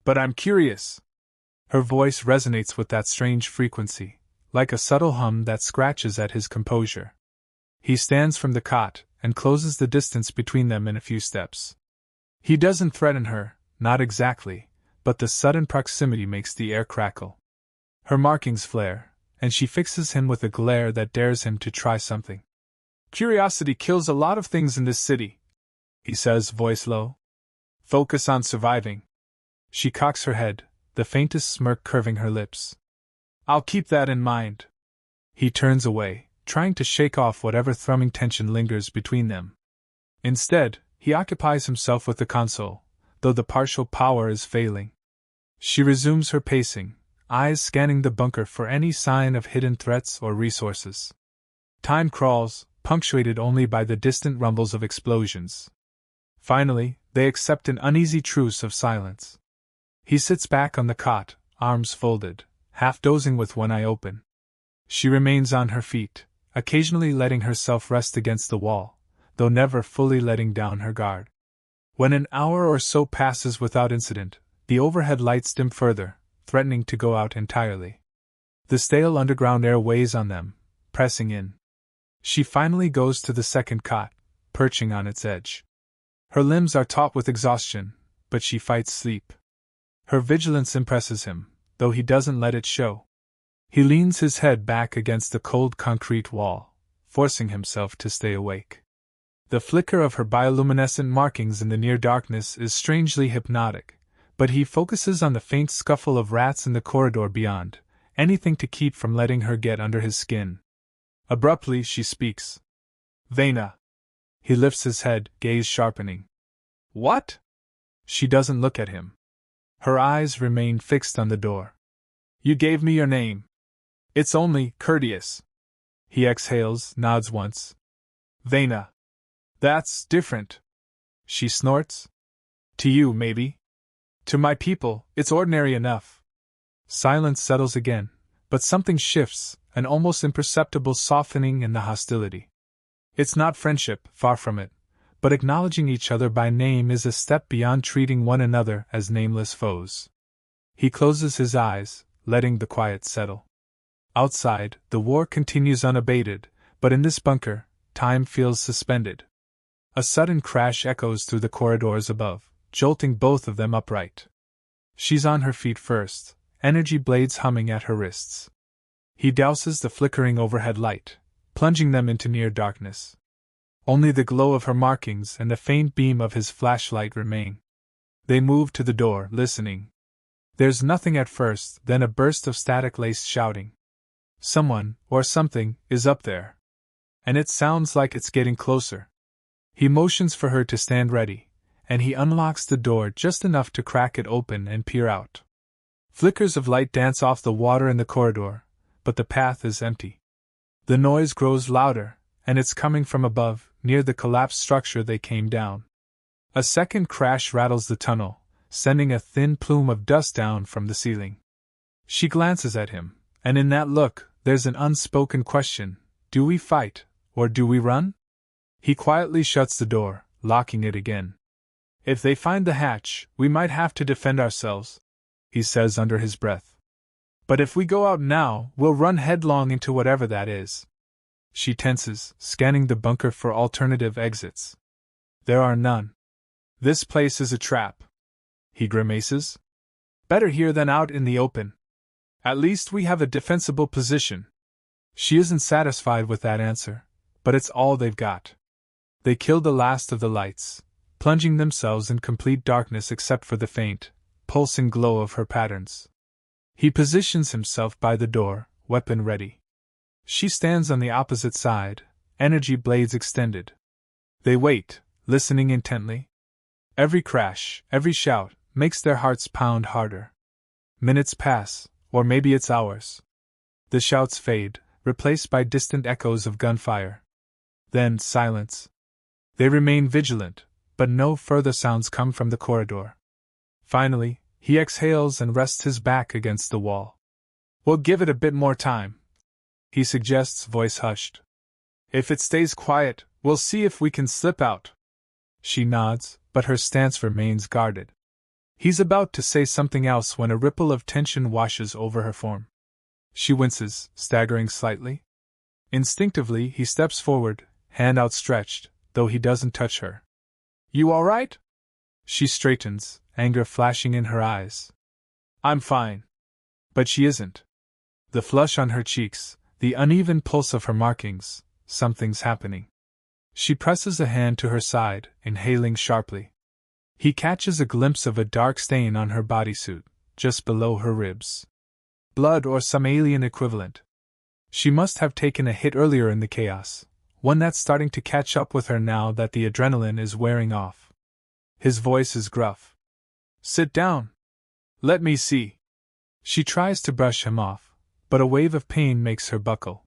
But I'm curious. Her voice resonates with that strange frequency, like a subtle hum that scratches at his composure. He stands from the cot and closes the distance between them in a few steps. He doesn't threaten her, not exactly, but the sudden proximity makes the air crackle. Her markings flare, and she fixes him with a glare that dares him to try something. Curiosity kills a lot of things in this city, he says, voice low. Focus on surviving. She cocks her head, the faintest smirk curving her lips. I'll keep that in mind. He turns away, trying to shake off whatever thrumming tension lingers between them. Instead, he occupies himself with the console, though the partial power is failing. She resumes her pacing, eyes scanning the bunker for any sign of hidden threats or resources. Time crawls, punctuated only by the distant rumbles of explosions. Finally, they accept an uneasy truce of silence. He sits back on the cot, arms folded, half dozing with one eye open. She remains on her feet, occasionally letting herself rest against the wall, though never fully letting down her guard. When an hour or so passes without incident, the overhead lights dim further, threatening to go out entirely. The stale underground air weighs on them, pressing in. She finally goes to the second cot, perching on its edge. Her limbs are taut with exhaustion, but she fights sleep. Her vigilance impresses him, though he doesn't let it show. He leans his head back against the cold concrete wall, forcing himself to stay awake. The flicker of her bioluminescent markings in the near darkness is strangely hypnotic, but he focuses on the faint scuffle of rats in the corridor beyond, anything to keep from letting her get under his skin. Abruptly, she speaks. Vena. He lifts his head, gaze sharpening. What? She doesn't look at him. Her eyes remain fixed on the door. You gave me your name. It's only courteous. He exhales, nods once. Vena. That's different. She snorts. To you, maybe. To my people, it's ordinary enough. Silence settles again, but something shifts, an almost imperceptible softening in the hostility. It's not friendship, far from it, but acknowledging each other by name is a step beyond treating one another as nameless foes. He closes his eyes, letting the quiet settle. Outside, the war continues unabated, but in this bunker, time feels suspended. A sudden crash echoes through the corridors above, jolting both of them upright. She's on her feet first, energy blades humming at her wrists. He douses the flickering overhead light, plunging them into near darkness. Only the glow of her markings and the faint beam of his flashlight remain. They move to the door, listening. There's nothing at first, then a burst of static-laced shouting. Someone, or something, is up there. And it sounds like it's getting closer. He motions for her to stand ready, and he unlocks the door just enough to crack it open and peer out. Flickers of light dance off the water in the corridor, but the path is empty. The noise grows louder, and it's coming from above, near the collapsed structure they came down. A second crash rattles the tunnel, sending a thin plume of dust down from the ceiling. She glances at him, and in that look, there's an unspoken question: do we fight, or do we run? He quietly shuts the door, locking it again. If they find the hatch, we might have to defend ourselves, he says under his breath. But if we go out now, we'll run headlong into whatever that is. She tenses, scanning the bunker for alternative exits. There are none. This place is a trap. He grimaces. Better here than out in the open. At least we have a defensible position. She isn't satisfied with that answer, but it's all they've got. They killed the last of the lights, plunging themselves in complete darkness except for the faint, pulsing glow of her patterns. He positions himself by the door, weapon ready. She stands on the opposite side, energy blades extended. They wait, listening intently. Every crash, every shout, makes their hearts pound harder. Minutes pass, or maybe it's hours. The shouts fade, replaced by distant echoes of gunfire. Then silence. They remain vigilant, but no further sounds come from the corridor. Finally, he exhales and rests his back against the wall. We'll give it a bit more time, he suggests, voice hushed. If it stays quiet, we'll see if we can slip out. She nods, but her stance remains guarded. He's about to say something else when a ripple of tension washes over her form. She winces, staggering slightly. Instinctively, he steps forward, hand outstretched, though he doesn't touch her. You all right? She straightens, anger flashing in her eyes. I'm fine. But she isn't. The flush on her cheeks, the uneven pulse of her markings, something's happening. She presses a hand to her side, inhaling sharply. He catches a glimpse of a dark stain on her bodysuit, just below her ribs. Blood or some alien equivalent. She must have taken a hit earlier in the chaos, one that's starting to catch up with her now that the adrenaline is wearing off. His voice is gruff. Sit down. Let me see. She tries to brush him off, but a wave of pain makes her buckle.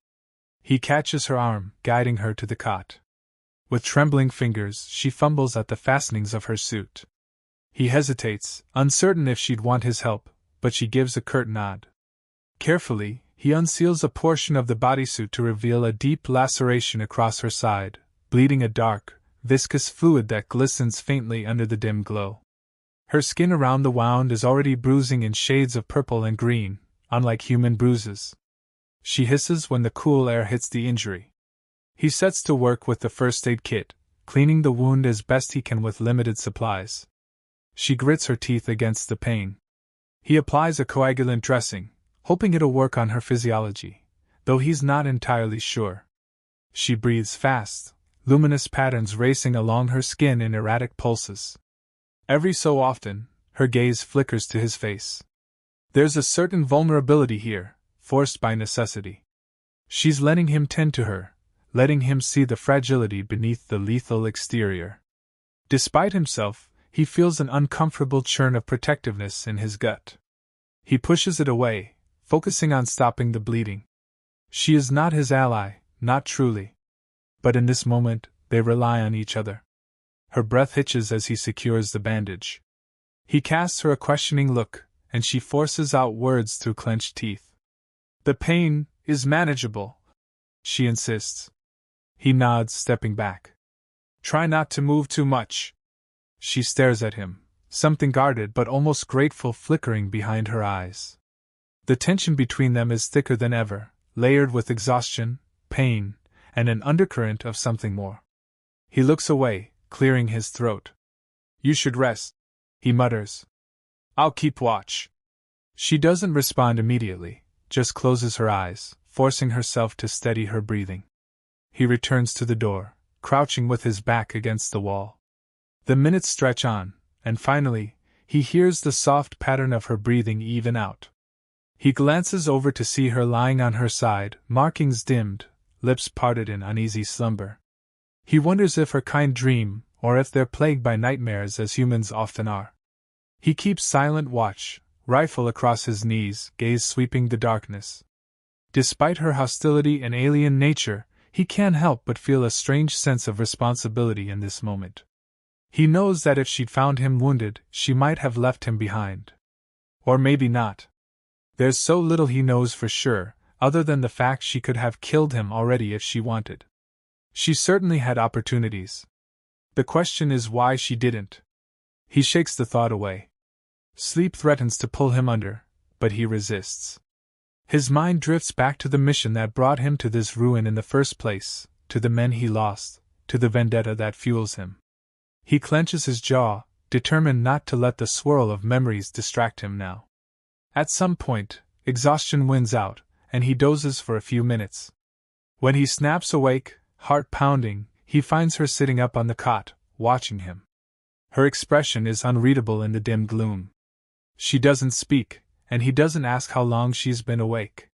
He catches her arm, guiding her to the cot. With trembling fingers, she fumbles at the fastenings of her suit. He hesitates, uncertain if she'd want his help, but she gives a curt nod. Carefully, he unseals a portion of the bodysuit to reveal a deep laceration across her side, bleeding a dark, viscous fluid that glistens faintly under the dim glow. Her skin around the wound is already bruising in shades of purple and green, unlike human bruises. She hisses when the cool air hits the injury. He sets to work with the first aid kit, cleaning the wound as best he can with limited supplies. She grits her teeth against the pain. He applies a coagulant dressing, hoping it'll work on her physiology, though he's not entirely sure. She breathes fast, luminous patterns racing along her skin in erratic pulses. Every so often, her gaze flickers to his face. There's a certain vulnerability here, forced by necessity. She's letting him tend to her, letting him see the fragility beneath the lethal exterior. Despite himself, he feels an uncomfortable churn of protectiveness in his gut. He pushes it away, focusing on stopping the bleeding. She is not his ally, not truly. But in this moment, they rely on each other. Her breath hitches as he secures the bandage. He casts her a questioning look, and she forces out words through clenched teeth. "The pain is manageable," she insists. He nods, stepping back. "Try not to move too much." She stares at him, something guarded but almost grateful flickering behind her eyes. The tension between them is thicker than ever, layered with exhaustion, pain, and an undercurrent of something more. He looks away, clearing his throat. "You should rest," he mutters. "I'll keep watch." She doesn't respond immediately, just closes her eyes, forcing herself to steady her breathing. He returns to the door, crouching with his back against the wall. The minutes stretch on, and finally, he hears the soft pattern of her breathing even out. He glances over to see her lying on her side, markings dimmed, lips parted in uneasy slumber. He wonders if her kind dream, or if they're plagued by nightmares as humans often are. He keeps silent watch, rifle across his knees, gaze sweeping the darkness. Despite her hostility and alien nature, he can't help but feel a strange sense of responsibility in this moment. He knows that if she'd found him wounded, she might have left him behind. Or maybe not. There's so little he knows for sure, other than the fact she could have killed him already if she wanted. She certainly had opportunities. The question is why she didn't. He shakes the thought away. Sleep threatens to pull him under, but he resists. His mind drifts back to the mission that brought him to this ruin in the first place, to the men he lost, to the vendetta that fuels him. He clenches his jaw, determined not to let the swirl of memories distract him now. At some point, exhaustion wins out, and he dozes for a few minutes. When he snaps awake, heart pounding, he finds her sitting up on the cot, watching him. Her expression is unreadable in the dim gloom. She doesn't speak, and he doesn't ask how long she's been awake.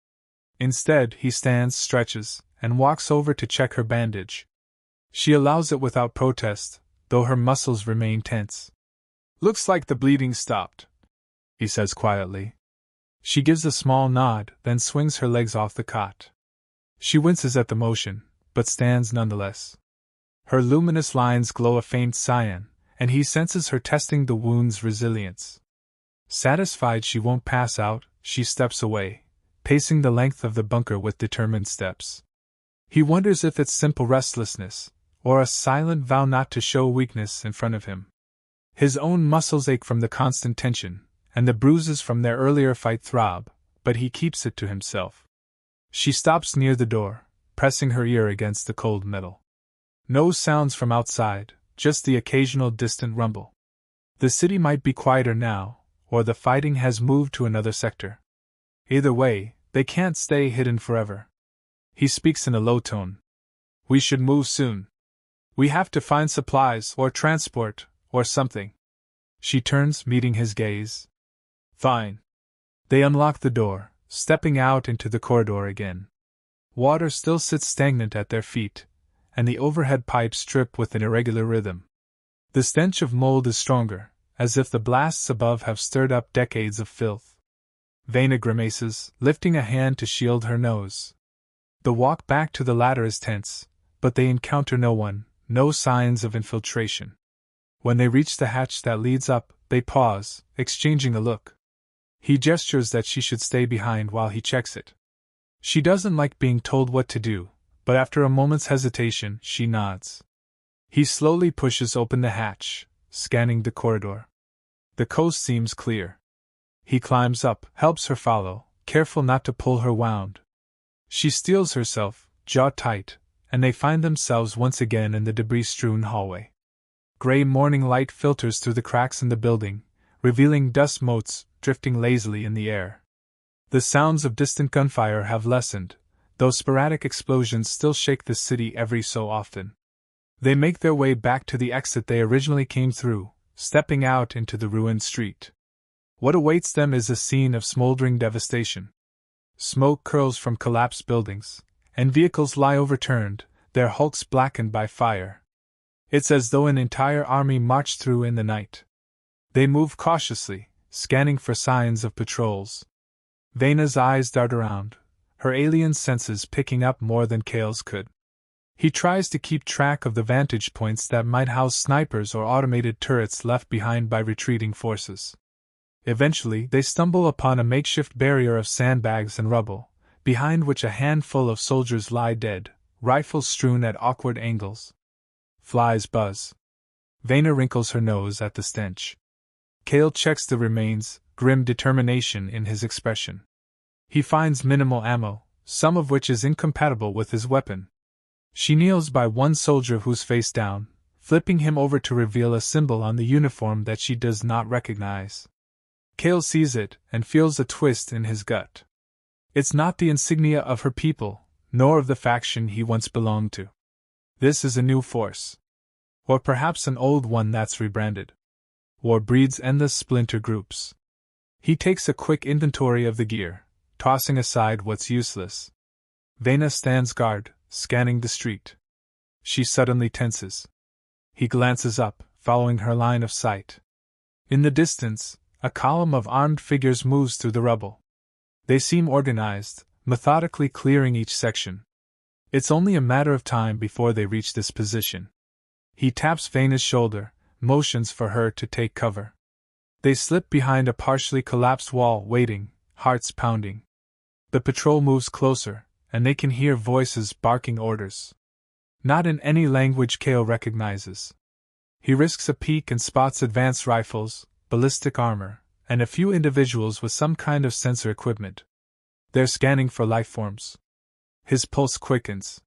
Instead, he stands, stretches, and walks over to check her bandage. She allows it without protest, though her muscles remain tense. "Looks like the bleeding stopped," he says quietly. She gives a small nod, then swings her legs off the cot. She winces at the motion, but stands nonetheless. Her luminous lines glow a faint cyan, and he senses her testing the wound's resilience. Satisfied she won't pass out, she steps away, pacing the length of the bunker with determined steps. He wonders if it's simple restlessness, or a silent vow not to show weakness in front of him. His own muscles ache from the constant tension, and the bruises from their earlier fight throb, but he keeps it to himself. She stops near the door, pressing her ear against the cold metal. No sounds from outside, just the occasional distant rumble. The city might be quieter now, or the fighting has moved to another sector. Either way, they can't stay hidden forever. He speaks in a low tone. "We should move soon. We have to find supplies, or transport, or something." She turns, meeting his gaze. "Fine." They unlock the door, stepping out into the corridor again. Water still sits stagnant at their feet, and the overhead pipes drip with an irregular rhythm. The stench of mold is stronger, as if the blasts above have stirred up decades of filth. Vena grimaces, lifting a hand to shield her nose. The walk back to the ladder is tense, but they encounter no one, no signs of infiltration. When they reach the hatch that leads up, they pause, exchanging a look. He gestures that she should stay behind while he checks it. She doesn't like being told what to do, but after a moment's hesitation, she nods. He slowly pushes open the hatch, scanning the corridor. The coast seems clear. He climbs up, helps her follow, careful not to pull her wound. She steels herself, jaw tight, and they find themselves once again in the debris-strewn hallway. Gray morning light filters through the cracks in the building, revealing dust motes drifting lazily in the air. The sounds of distant gunfire have lessened, though sporadic explosions still shake the city every so often. They make their way back to the exit they originally came through, stepping out into the ruined street. What awaits them is a scene of smoldering devastation. Smoke curls from collapsed buildings, and vehicles lie overturned, their hulks blackened by fire. It's as though an entire army marched through in the night. They move cautiously, scanning for signs of patrols. Vena's eyes dart around, her alien senses picking up more than Kale's could. He tries to keep track of the vantage points that might house snipers or automated turrets left behind by retreating forces. Eventually, they stumble upon a makeshift barrier of sandbags and rubble, behind which a handful of soldiers lie dead, rifles strewn at awkward angles. Flies buzz. Vena wrinkles her nose at the stench. Kale checks the remains, grim determination in his expression. He finds minimal ammo, some of which is incompatible with his weapon. She kneels by one soldier who's face down, flipping him over to reveal a symbol on the uniform that she does not recognize. Kale sees it and feels a twist in his gut. It's not the insignia of her people, nor of the faction he once belonged to. This is a new force. Or perhaps an old one that's rebranded. War breeds endless splinter groups. He takes a quick inventory of the gear, tossing aside what's useless. Vena stands guard, scanning the street. She suddenly tenses. He glances up, following her line of sight. In the distance, a column of armed figures moves through the rubble. They seem organized, methodically clearing each section. It's only a matter of time before they reach this position. He taps Vena's shoulder, motions for her to take cover. They slip behind a partially collapsed wall, waiting, hearts pounding. The patrol moves closer, and they can hear voices barking orders. Not in any language Kale recognizes. He risks a peek and spots advanced rifles, ballistic armor, and a few individuals with some kind of sensor equipment. They're scanning for life forms. His pulse quickens.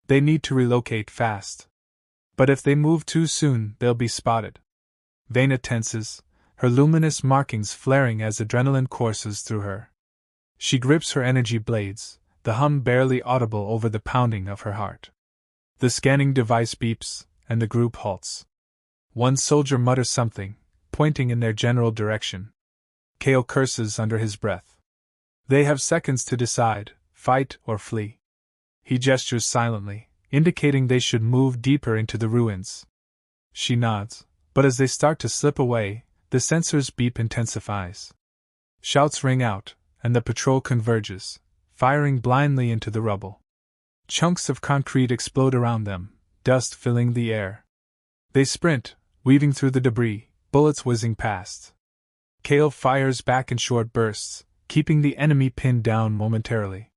They need to relocate fast. But if they move too soon, they'll be spotted. Vena tenses, her luminous markings flaring as adrenaline courses through her. She grips her energy blades, the hum barely audible over the pounding of her heart. The scanning device beeps, and the group halts. One soldier mutters something, pointing in their general direction. Kale curses under his breath. They have seconds to decide, fight or flee. He gestures silently, indicating they should move deeper into the ruins. She nods, but as they start to slip away, the sensor's beep intensifies. Shouts ring out, and the patrol converges, firing blindly into the rubble. Chunks of concrete explode around them, dust filling the air. They sprint, weaving through the debris, bullets whizzing past. Kale fires back in short bursts, keeping the enemy pinned down momentarily.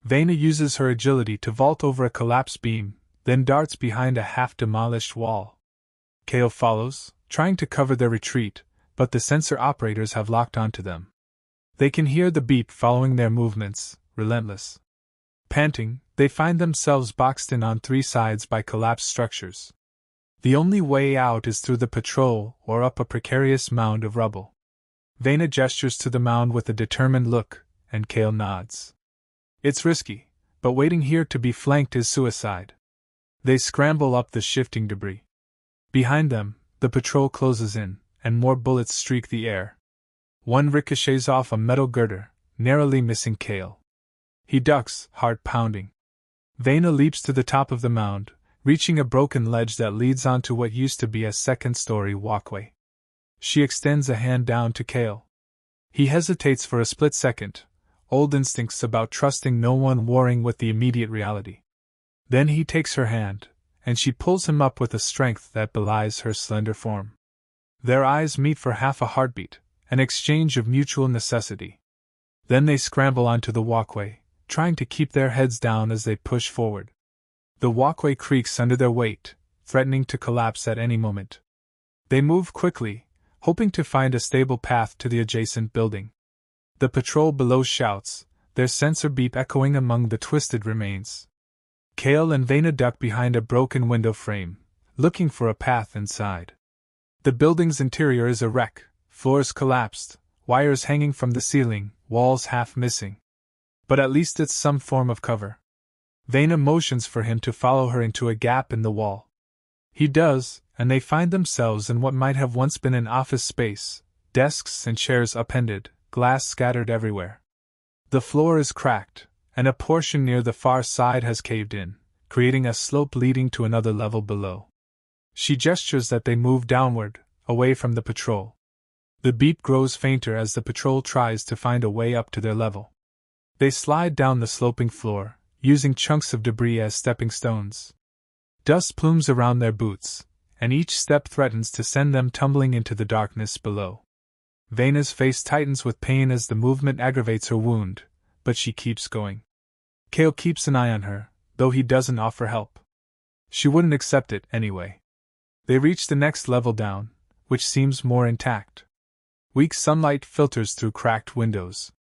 Vena uses her agility to vault over a collapsed beam, then darts behind a half-demolished wall. Kale follows, trying to cover their retreat, but the sensor operators have locked onto them. They can hear the beep following their movements, relentless. Panting, they find themselves boxed in on three sides by collapsed structures. The only way out is through the patrol or up a precarious mound of rubble. Vena gestures to the mound with a determined look, and Kale nods. It's risky, but waiting here to be flanked is suicide. They scramble up the shifting debris. Behind them, the patrol closes in, and more bullets streak the air. One ricochets off a metal girder, narrowly missing Kale. He ducks, heart pounding. Vena leaps to the top of the mound, reaching a broken ledge that leads onto what used to be a second-story walkway. She extends a hand down to Kale. He hesitates for a split second, old instincts about trusting no one warring with the immediate reality. Then he takes her hand, and she pulls him up with a strength that belies her slender form. Their eyes meet for half a heartbeat, an exchange of mutual necessity. Then they scramble onto the walkway, trying to keep their heads down as they push forward. The walkway creaks under their weight, threatening to collapse at any moment. They move quickly, hoping to find a stable path to the adjacent building. The patrol below shouts, their sensor beep echoing among the twisted remains. Kale and Vena duck behind a broken window frame, looking for a path inside. The building's interior is a wreck, floors collapsed, wires hanging from the ceiling, walls half missing. But at least it's some form of cover. Vena motions for him to follow her into a gap in the wall. He does, and they find themselves in what might have once been an office space, desks and chairs upended, glass scattered everywhere. The floor is cracked, and a portion near the far side has caved in, creating a slope leading to another level below. She gestures that they move downward, away from the patrol. The beep grows fainter as the patrol tries to find a way up to their level. They slide down the sloping floor, using chunks of debris as stepping stones. Dust plumes around their boots, and each step threatens to send them tumbling into the darkness below. Vena's face tightens with pain as the movement aggravates her wound, but she keeps going. Kale keeps an eye on her, though he doesn't offer help. She wouldn't accept it anyway. They reach the next level down, which seems more intact. Weak sunlight filters through cracked windows.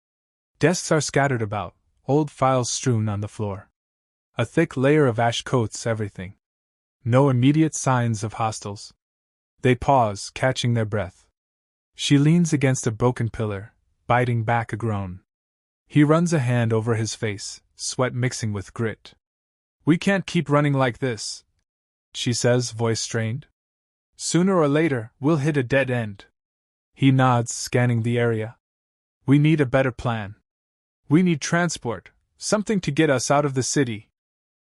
Desks are scattered about, old files strewn on the floor. A thick layer of ash coats everything. No immediate signs of hostiles. They pause, catching their breath. She leans against a broken pillar, biting back a groan. He runs a hand over his face, sweat mixing with grit. "We can't keep running like this," she says, voice strained. "Sooner or later, we'll hit a dead end." He nods, scanning the area. "We need a better plan. We need transport, something to get us out of the city."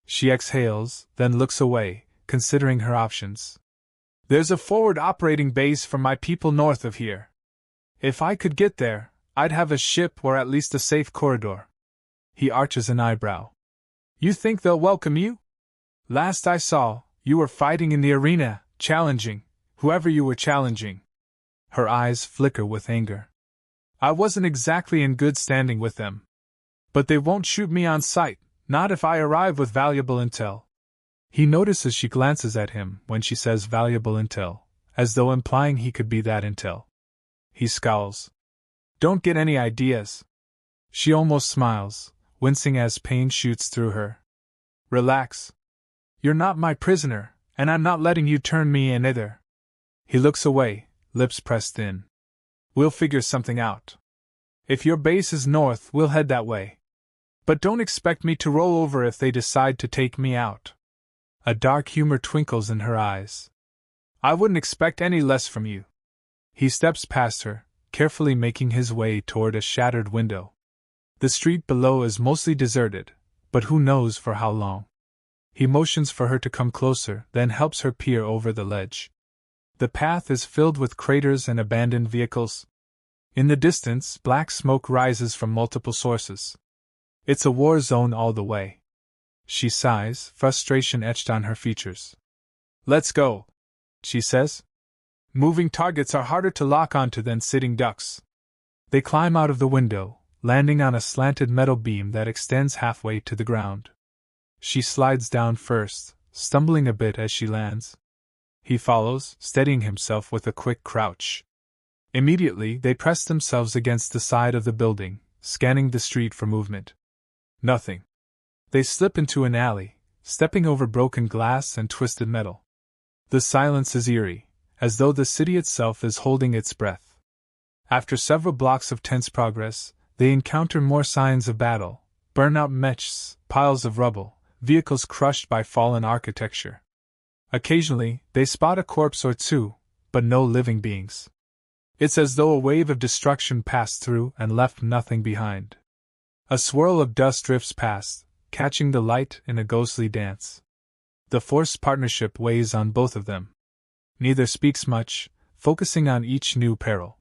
She exhales, then looks away, considering her options. "There's a forward operating base for my people north of here. If I could get there, I'd have a ship or at least a safe corridor." He arches an eyebrow. "You think they'll welcome you? Last I saw, you were fighting in the arena, challenging whoever you were challenging." Her eyes flicker with anger. "I wasn't exactly in good standing with them. But they won't shoot me on sight, not if I arrive with valuable intel." He notices she glances at him when she says valuable intel, as though implying he could be that intel. He scowls. "Don't get any ideas." She almost smiles, wincing as pain shoots through her. "Relax. You're not my prisoner, and I'm not letting you turn me in either." He looks away, lips pressed in. "We'll figure something out. If your base is north, we'll head that way. But don't expect me to roll over if they decide to take me out." A dark humor twinkles in her eyes. "I wouldn't expect any less from you." He steps past her, carefully making his way toward a shattered window. The street below is mostly deserted, but who knows for how long. He motions for her to come closer, then helps her peer over the ledge. The path is filled with craters and abandoned vehicles. In the distance, black smoke rises from multiple sources. It's a war zone all the way. She sighs, frustration etched on her features. "Let's go," she says. "Moving targets are harder to lock onto than sitting ducks." They climb out of the window, landing on a slanted metal beam that extends halfway to the ground. She slides down first, stumbling a bit as she lands. He follows, steadying himself with a quick crouch. Immediately, they press themselves against the side of the building, scanning the street for movement. Nothing. They slip into an alley, stepping over broken glass and twisted metal. The silence is eerie, as though the city itself is holding its breath. After several blocks of tense progress, they encounter more signs of battle: burnout mechs, piles of rubble, vehicles crushed by fallen architecture. Occasionally, they spot a corpse or two, but no living beings. It's as though a wave of destruction passed through and left nothing behind. A swirl of dust drifts past, catching the light in a ghostly dance. The forced partnership weighs on both of them. Neither speaks much, focusing on each new peril.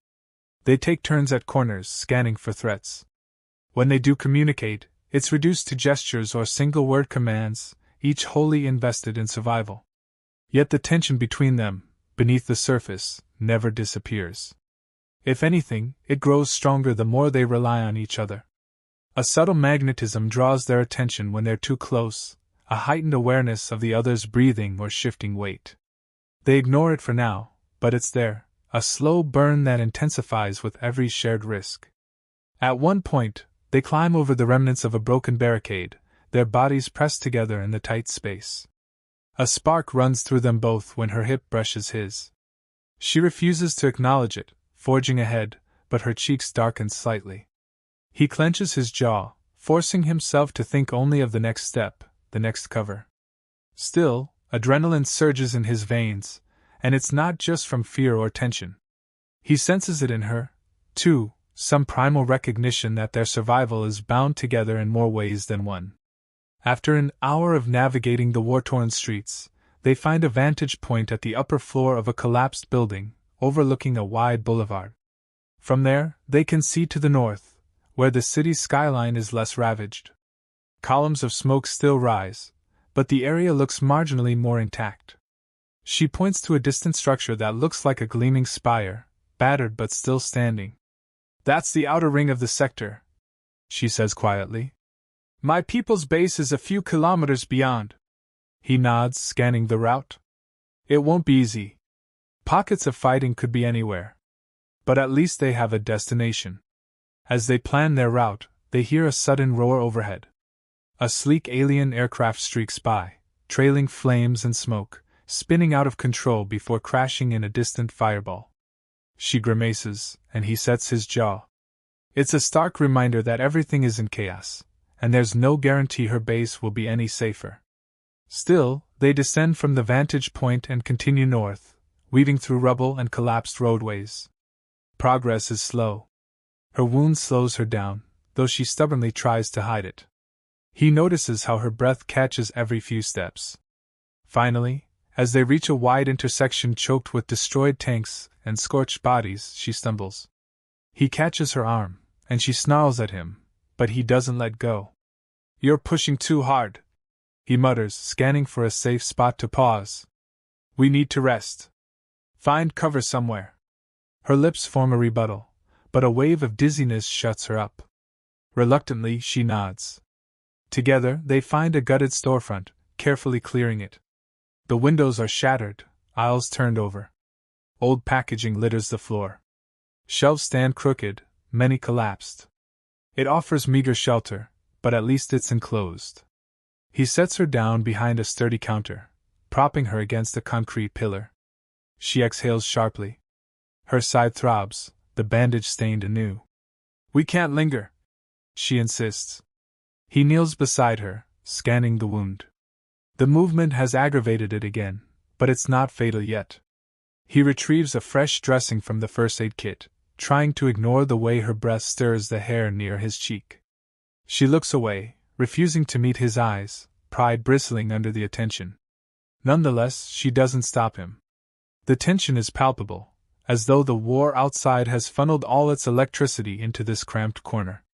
They take turns at corners, scanning for threats. When they do communicate, it's reduced to gestures or single-word commands, each wholly invested in survival. Yet the tension between them, beneath the surface, never disappears. If anything, it grows stronger the more they rely on each other. A subtle magnetism draws their attention when they're too close, a heightened awareness of the other's breathing or shifting weight. They ignore it for now, but it's there, a slow burn that intensifies with every shared risk. At one point, they climb over the remnants of a broken barricade, their bodies pressed together in the tight space. A spark runs through them both when her hip brushes his. She refuses to acknowledge it, forging ahead, but her cheeks darken slightly. He clenches his jaw, forcing himself to think only of the next step, the next cover. Still, adrenaline surges in his veins, and it's not just from fear or tension. He senses it in her, too, some primal recognition that their survival is bound together in more ways than one. After an hour of navigating the war-torn streets, they find a vantage point at the upper floor of a collapsed building, overlooking a wide boulevard. From there, they can see to the north, where the city's skyline is less ravaged. Columns of smoke still rise, but the area looks marginally more intact. She points to a distant structure that looks like a gleaming spire, battered but still standing. "That's the outer ring of the sector," she says quietly. "My people's base is a few kilometers beyond." He nods, scanning the route. "It won't be easy. Pockets of fighting could be anywhere. But at least they have a destination." As they plan their route, they hear a sudden roar overhead. A sleek alien aircraft streaks by, trailing flames and smoke, spinning out of control before crashing in a distant fireball. She grimaces, and he sets his jaw. It's a stark reminder that everything is in chaos, and there's no guarantee her base will be any safer. Still, they descend from the vantage point and continue north, weaving through rubble and collapsed roadways. Progress is slow. Her wound slows her down, though she stubbornly tries to hide it. He notices how her breath catches every few steps. Finally, as they reach a wide intersection choked with destroyed tanks and scorched bodies, she stumbles. He catches her arm, and she snarls at him, but he doesn't let go. "You're pushing too hard," he mutters, scanning for a safe spot to pause. "We need to rest. Find cover somewhere." Her lips form a rebuttal, but a wave of dizziness shuts her up. Reluctantly, she nods. Together, they find a gutted storefront, carefully clearing it. The windows are shattered, aisles turned over. Old packaging litters the floor. Shelves stand crooked, many collapsed. It offers meager shelter, but at least it's enclosed. He sets her down behind a sturdy counter, propping her against a concrete pillar. She exhales sharply. Her side throbs, the bandage stained anew. "We can't linger," she insists. He kneels beside her, scanning the wound. The movement has aggravated it again, but it's not fatal yet. He retrieves a fresh dressing from the first aid kit, trying to ignore the way her breath stirs the hair near his cheek. She looks away, refusing to meet his eyes, pride bristling under the attention. Nonetheless, she doesn't stop him. The tension is palpable, as though the war outside has funneled all its electricity into this cramped corner.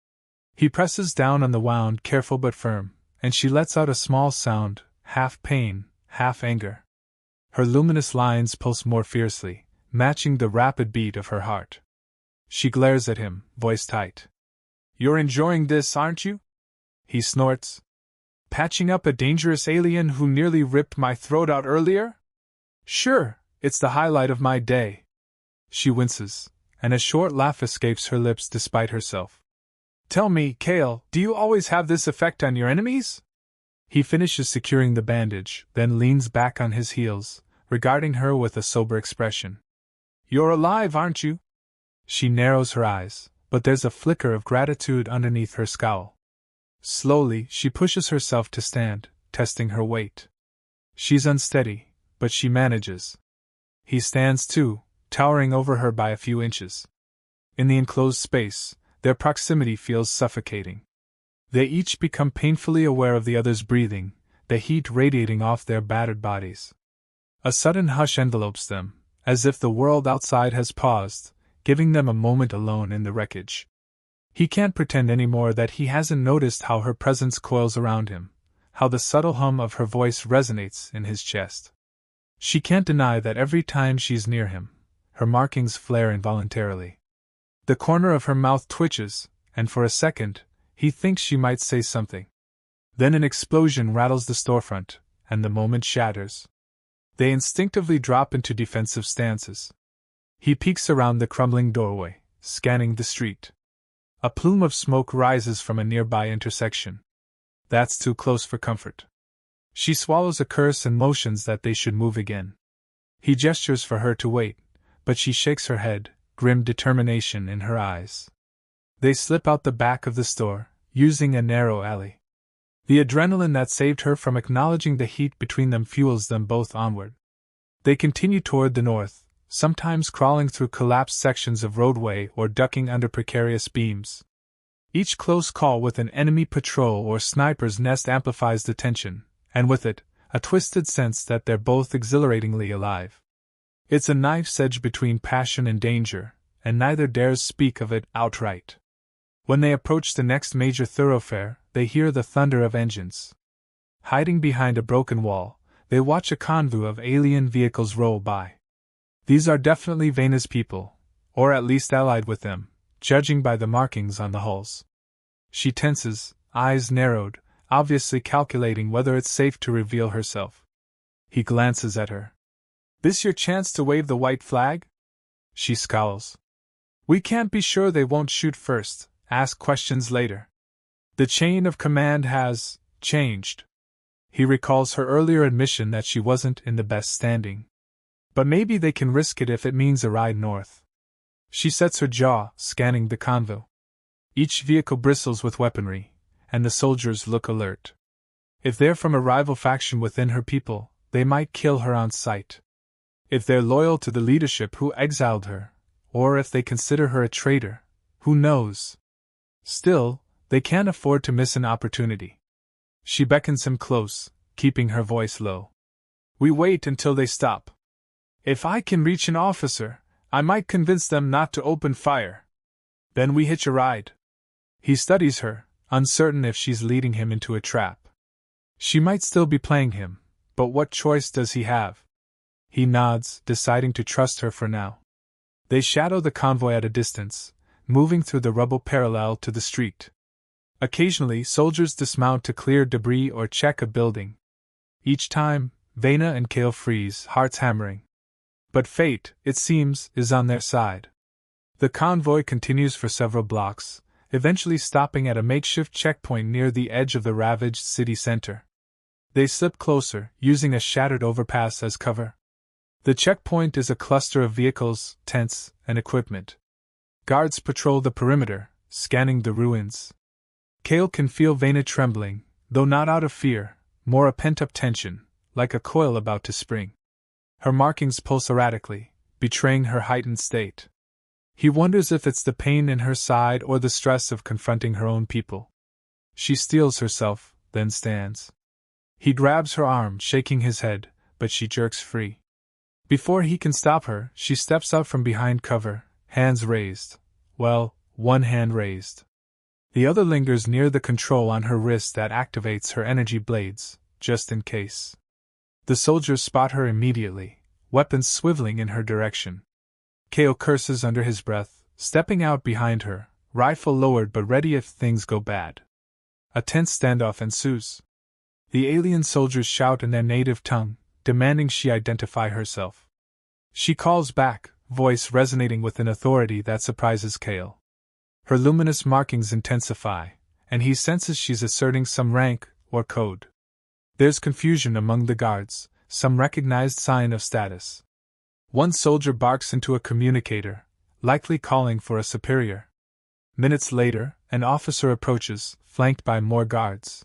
He presses down on the wound, careful but firm, and she lets out a small sound, half pain, half anger. Her luminous lines pulse more fiercely, matching the rapid beat of her heart. She glares at him, voice tight. "You're enjoying this, aren't you?" he snorts. "Patching up a dangerous alien who nearly ripped my throat out earlier? Sure, it's the highlight of my day." She winces, and a short laugh escapes her lips despite herself. "Tell me, Kale, do you always have this effect on your enemies?" He finishes securing the bandage, then leans back on his heels, regarding her with a sober expression. "You're alive, aren't you?" She narrows her eyes, but there's a flicker of gratitude underneath her scowl. Slowly, she pushes herself to stand, testing her weight. She's unsteady, but she manages. He stands too, towering over her by a few inches. In the enclosed space, their proximity feels suffocating. They each become painfully aware of the other's breathing, the heat radiating off their battered bodies. A sudden hush envelopes them, as if the world outside has paused, giving them a moment alone in the wreckage. He can't pretend anymore that he hasn't noticed how her presence coils around him, how the subtle hum of her voice resonates in his chest. She can't deny that every time she's near him, her markings flare involuntarily. The corner of her mouth twitches, and for a second, he thinks she might say something. Then an explosion rattles the storefront, and the moment shatters. They instinctively drop into defensive stances. He peeks around the crumbling doorway, scanning the street. A plume of smoke rises from a nearby intersection. That's too close for comfort. She swallows a curse and motions that they should move again. He gestures for her to wait, but she shakes her head, grim determination in her eyes. They slip out the back of the store, using a narrow alley. The adrenaline that saved her from acknowledging the heat between them fuels them both onward. They continue toward the north, sometimes crawling through collapsed sections of roadway or ducking under precarious beams. Each close call with an enemy patrol or sniper's nest amplifies the tension, and with it, a twisted sense that they're both exhilaratingly alive. It's a knife's edge between passion and danger, and neither dares speak of it outright. When they approach the next major thoroughfare, they hear the thunder of engines. Hiding behind a broken wall, they watch a convoy of alien vehicles roll by. These are definitely Vena's people, or at least allied with them, judging by the markings on the hulls. She tenses, eyes narrowed, obviously calculating whether it's safe to reveal herself. He glances at her. "This your chance to wave the white flag?" She scowls. "We can't be sure they won't shoot first, ask questions later. The chain of command has changed." He recalls her earlier admission that she wasn't in the best standing. But maybe they can risk it if it means a ride north. She sets her jaw, scanning the convoy. Each vehicle bristles with weaponry, and the soldiers look alert. If they're from a rival faction within her people, they might kill her on sight. If they're loyal to the leadership who exiled her, or if they consider her a traitor, who knows? Still, they can't afford to miss an opportunity. She beckons him close, keeping her voice low. "We wait until they stop. If I can reach an officer, I might convince them not to open fire. Then we hitch a ride." He studies her, uncertain if she's leading him into a trap. She might still be playing him, but what choice does he have? He nods, deciding to trust her for now. They shadow the convoy at a distance, moving through the rubble parallel to the street. Occasionally, soldiers dismount to clear debris or check a building. Each time, Vena and Cale freeze, hearts hammering. But fate, it seems, is on their side. The convoy continues for several blocks, eventually stopping at a makeshift checkpoint near the edge of the ravaged city center. They slip closer, using a shattered overpass as cover. The checkpoint is a cluster of vehicles, tents, and equipment. Guards patrol the perimeter, scanning the ruins. Cale can feel Vena trembling, though not out of fear, more a pent-up tension, like a coil about to spring. Her markings pulse erratically, betraying her heightened state. He wonders if it's the pain in her side or the stress of confronting her own people. She steels herself, then stands. He grabs her arm, shaking his head, but she jerks free. Before he can stop her, she steps out from behind cover, hands raised. Well, one hand raised. The other lingers near the control on her wrist that activates her energy blades, just in case. The soldiers spot her immediately, weapons swiveling in her direction. Cale curses under his breath, stepping out behind her, rifle lowered but ready if things go bad. A tense standoff ensues. The alien soldiers shout in their native tongue, demanding she identify herself. She calls back, voice resonating with an authority that surprises Cale. Her luminous markings intensify, and he senses she's asserting some rank or code. There's confusion among the guards, some recognized sign of status. One soldier barks into a communicator, likely calling for a superior. Minutes later, an officer approaches, flanked by more guards.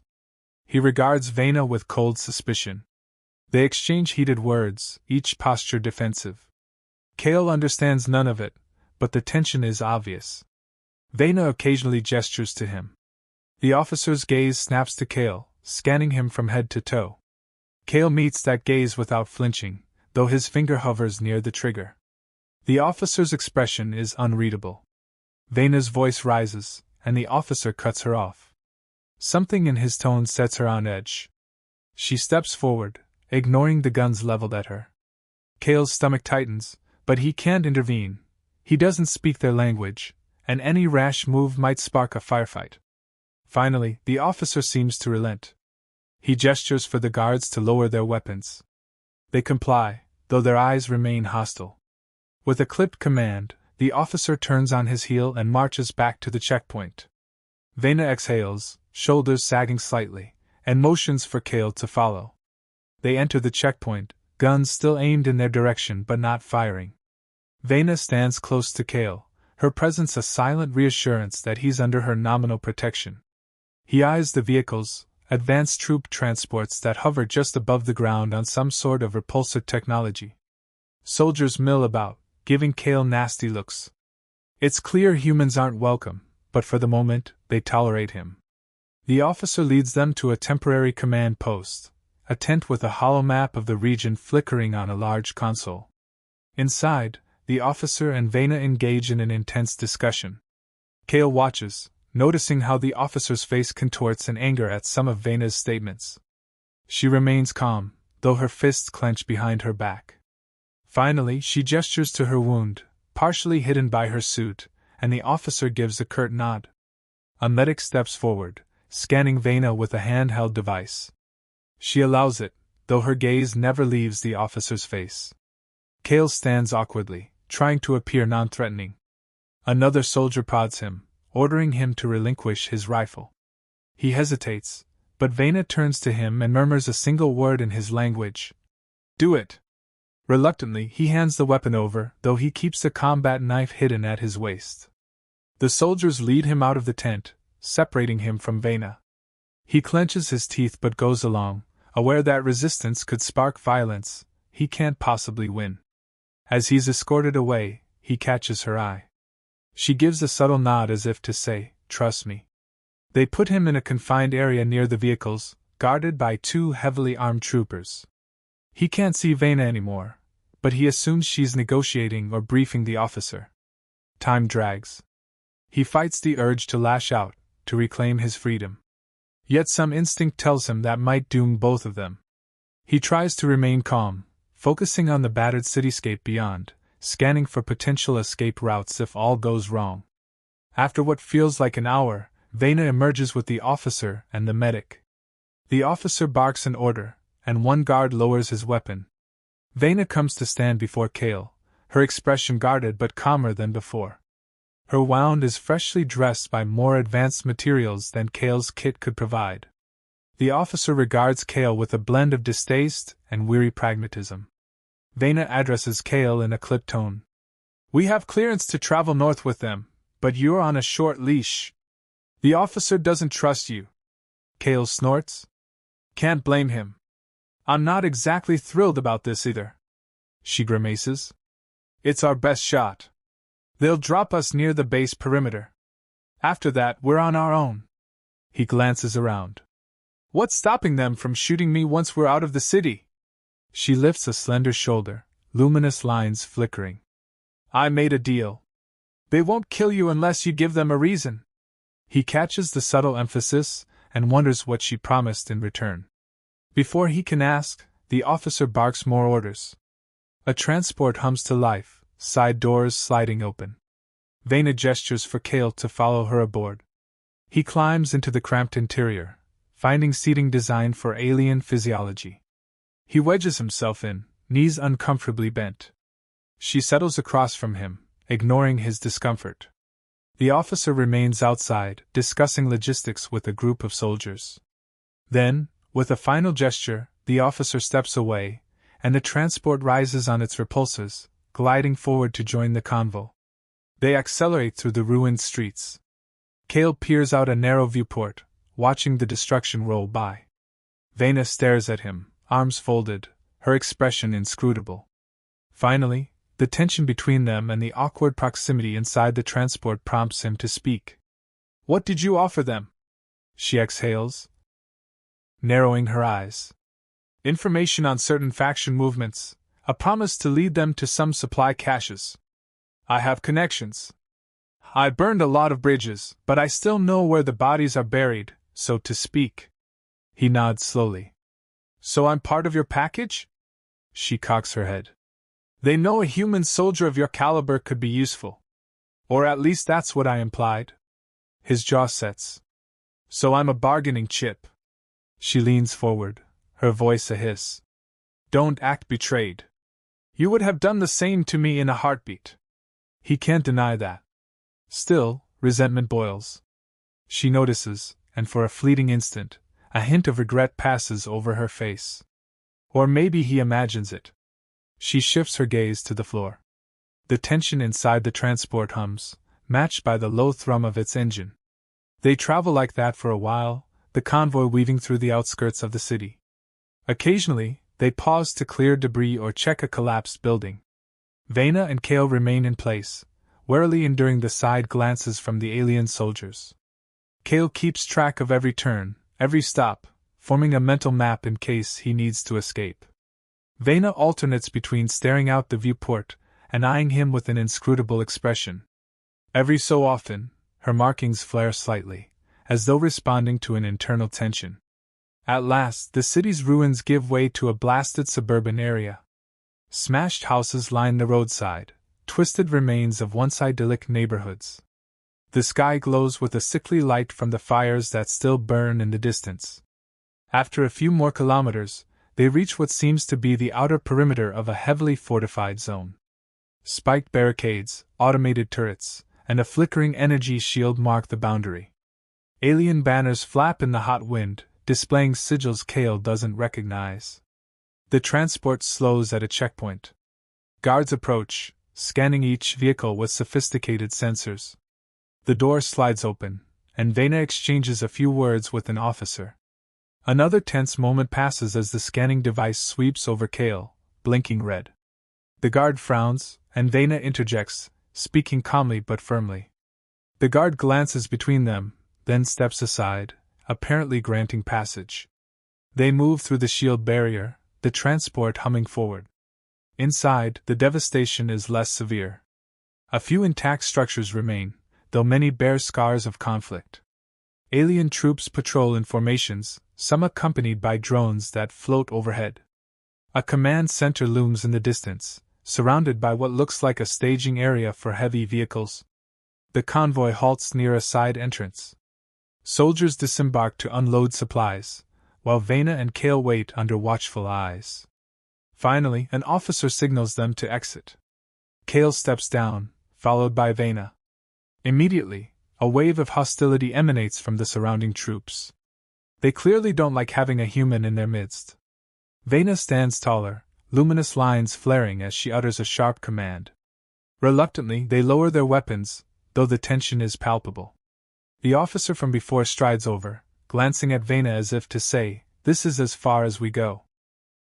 He regards Vena with cold suspicion. They exchange heated words, each posture defensive. Cale understands none of it, but the tension is obvious. Vena occasionally gestures to him. The officer's gaze snaps to Cale, scanning him from head to toe. Cale meets that gaze without flinching, though his finger hovers near the trigger. The officer's expression is unreadable. Vena's voice rises, and the officer cuts her off. Something in his tone sets her on edge. She steps forward, ignoring the guns leveled at her. Cale's stomach tightens, but he can't intervene. He doesn't speak their language, and any rash move might spark a firefight. Finally, the officer seems to relent. He gestures for the guards to lower their weapons. They comply, though their eyes remain hostile. With a clipped command, the officer turns on his heel and marches back to the checkpoint. Vena exhales, shoulders sagging slightly, and motions for Kale to follow. They enter the checkpoint, guns still aimed in their direction but not firing. Vena stands close to Kale, her presence a silent reassurance that he's under her nominal protection. He eyes the vehicles, advanced troop transports that hover just above the ground on some sort of repulsor technology. Soldiers mill about, giving Kale nasty looks. It's clear humans aren't welcome, but for the moment, they tolerate him. The officer leads them to a temporary command post, a tent with a hollow map of the region flickering on a large console. Inside, the officer and Vena engage in an intense discussion. Kale watches, noticing how the officer's face contorts in anger at some of Vena's statements. She remains calm, though her fists clench behind her back. Finally, she gestures to her wound, partially hidden by her suit, and the officer gives a curt nod. A medic steps forward, scanning Vena with a handheld device. She allows it, though her gaze never leaves the officer's face. Kale stands awkwardly, trying to appear non-threatening. Another soldier prods him, ordering him to relinquish his rifle. He hesitates, but Vena turns to him and murmurs a single word in his language. "Do it!" Reluctantly, he hands the weapon over, though he keeps the combat knife hidden at his waist. The soldiers lead him out of the tent, separating him from Vena. He clenches his teeth but goes along, aware that resistance could spark violence. He can't possibly win. As he's escorted away, he catches her eye. She gives a subtle nod as if to say, "Trust me." They put him in a confined area near the vehicles, guarded by 2 heavily armed troopers. He can't see Vena anymore, but he assumes she's negotiating or briefing the officer. Time drags. He fights the urge to lash out, to reclaim his freedom. Yet some instinct tells him that might doom both of them. He tries to remain calm, focusing on the battered cityscape beyond, scanning for potential escape routes if all goes wrong. After what feels like an hour, Vena emerges with the officer and the medic. The officer barks an order, and one guard lowers his weapon. Vena comes to stand before Kale, her expression guarded but calmer than before. Her wound is freshly dressed by more advanced materials than Kale's kit could provide. The officer regards Kale with a blend of distaste and weary pragmatism. Vena addresses Kale in a clipped tone. "We have clearance to travel north with them, but you're on a short leash. The officer doesn't trust you." Kale snorts. "Can't blame him. I'm not exactly thrilled about this either." She grimaces. "It's our best shot. They'll drop us near the base perimeter. After that, we're on our own." He glances around. "What's stopping them from shooting me once we're out of the city?" She lifts a slender shoulder, luminous lines flickering. "I made a deal. They won't kill you unless you give them a reason." He catches the subtle emphasis and wonders what she promised in return. Before he can ask, the officer barks more orders. A transport hums to life, side doors sliding open. Vena gestures for Kale to follow her aboard. He climbs into the cramped interior, finding seating designed for alien physiology. He wedges himself in, knees uncomfortably bent. She settles across from him, ignoring his discomfort. The officer remains outside, discussing logistics with a group of soldiers. Then, with a final gesture, the officer steps away, and the transport rises on its repulsors, gliding forward to join the convoy. They accelerate through the ruined streets. Kale peers out a narrow viewport, watching the destruction roll by. Vena stares at him, arms folded, her expression inscrutable. Finally, the tension between them and the awkward proximity inside the transport prompts him to speak. "What did you offer them?" She exhales, narrowing her eyes. "Information on certain faction movements, a promise to lead them to some supply caches. I have connections. I burned a lot of bridges, but I still know where the bodies are buried, so to speak." He nods slowly. "So I'm part of your package?" She cocks her head. "They know a human soldier of your caliber could be useful. Or at least that's what I implied." His jaw sets. "So I'm a bargaining chip." She leans forward, her voice a hiss. "Don't act betrayed. You would have done the same to me in a heartbeat." He can't deny that. Still, resentment boils. She notices, and for a fleeting instant, A hint of regret passes over her face. Or maybe he imagines it. She shifts her gaze to the floor. The tension inside the transport hums, matched by the low thrum of its engine. They travel like that for a while, the convoy weaving through the outskirts of the city. Occasionally, they pause to clear debris or check a collapsed building. Vena and Kale remain in place, warily enduring the side glances from the alien soldiers. Kale keeps track of every turn, every stop, forming a mental map in case he needs to escape. Vena alternates between staring out the viewport and eyeing him with an inscrutable expression. Every so often, her markings flare slightly, as though responding to an internal tension. At last, the city's ruins give way to a blasted suburban area. Smashed houses line the roadside, twisted remains of once idyllic neighborhoods. The sky glows with a sickly light from the fires that still burn in the distance. After a few more kilometers, they reach what seems to be the outer perimeter of a heavily fortified zone. Spiked barricades, automated turrets, and a flickering energy shield mark the boundary. Alien banners flap in the hot wind, displaying sigils Kale doesn't recognize. The transport slows at a checkpoint. Guards approach, scanning each vehicle with sophisticated sensors. The door slides open, and Vena exchanges a few words with an officer. Another tense moment passes as the scanning device sweeps over Kale, blinking red. The guard frowns, and Vena interjects, speaking calmly but firmly. The guard glances between them, then steps aside, apparently granting passage. They move through the shield barrier, the transport humming forward. Inside, the devastation is less severe. A few intact structures remain, though many bear scars of conflict. Alien troops patrol in formations, some accompanied by drones that float overhead. A command center looms in the distance, surrounded by what looks like a staging area for heavy vehicles. The convoy halts near a side entrance. Soldiers disembark to unload supplies, while Vena and Kale wait under watchful eyes. Finally, an officer signals them to exit. Kale steps down, followed by Vena. Immediately, a wave of hostility emanates from the surrounding troops. They clearly don't like having a human in their midst. Vena stands taller, luminous lines flaring as she utters a sharp command. Reluctantly, they lower their weapons, though the tension is palpable. The officer from before strides over, glancing at Vena as if to say, "This is as far as we go."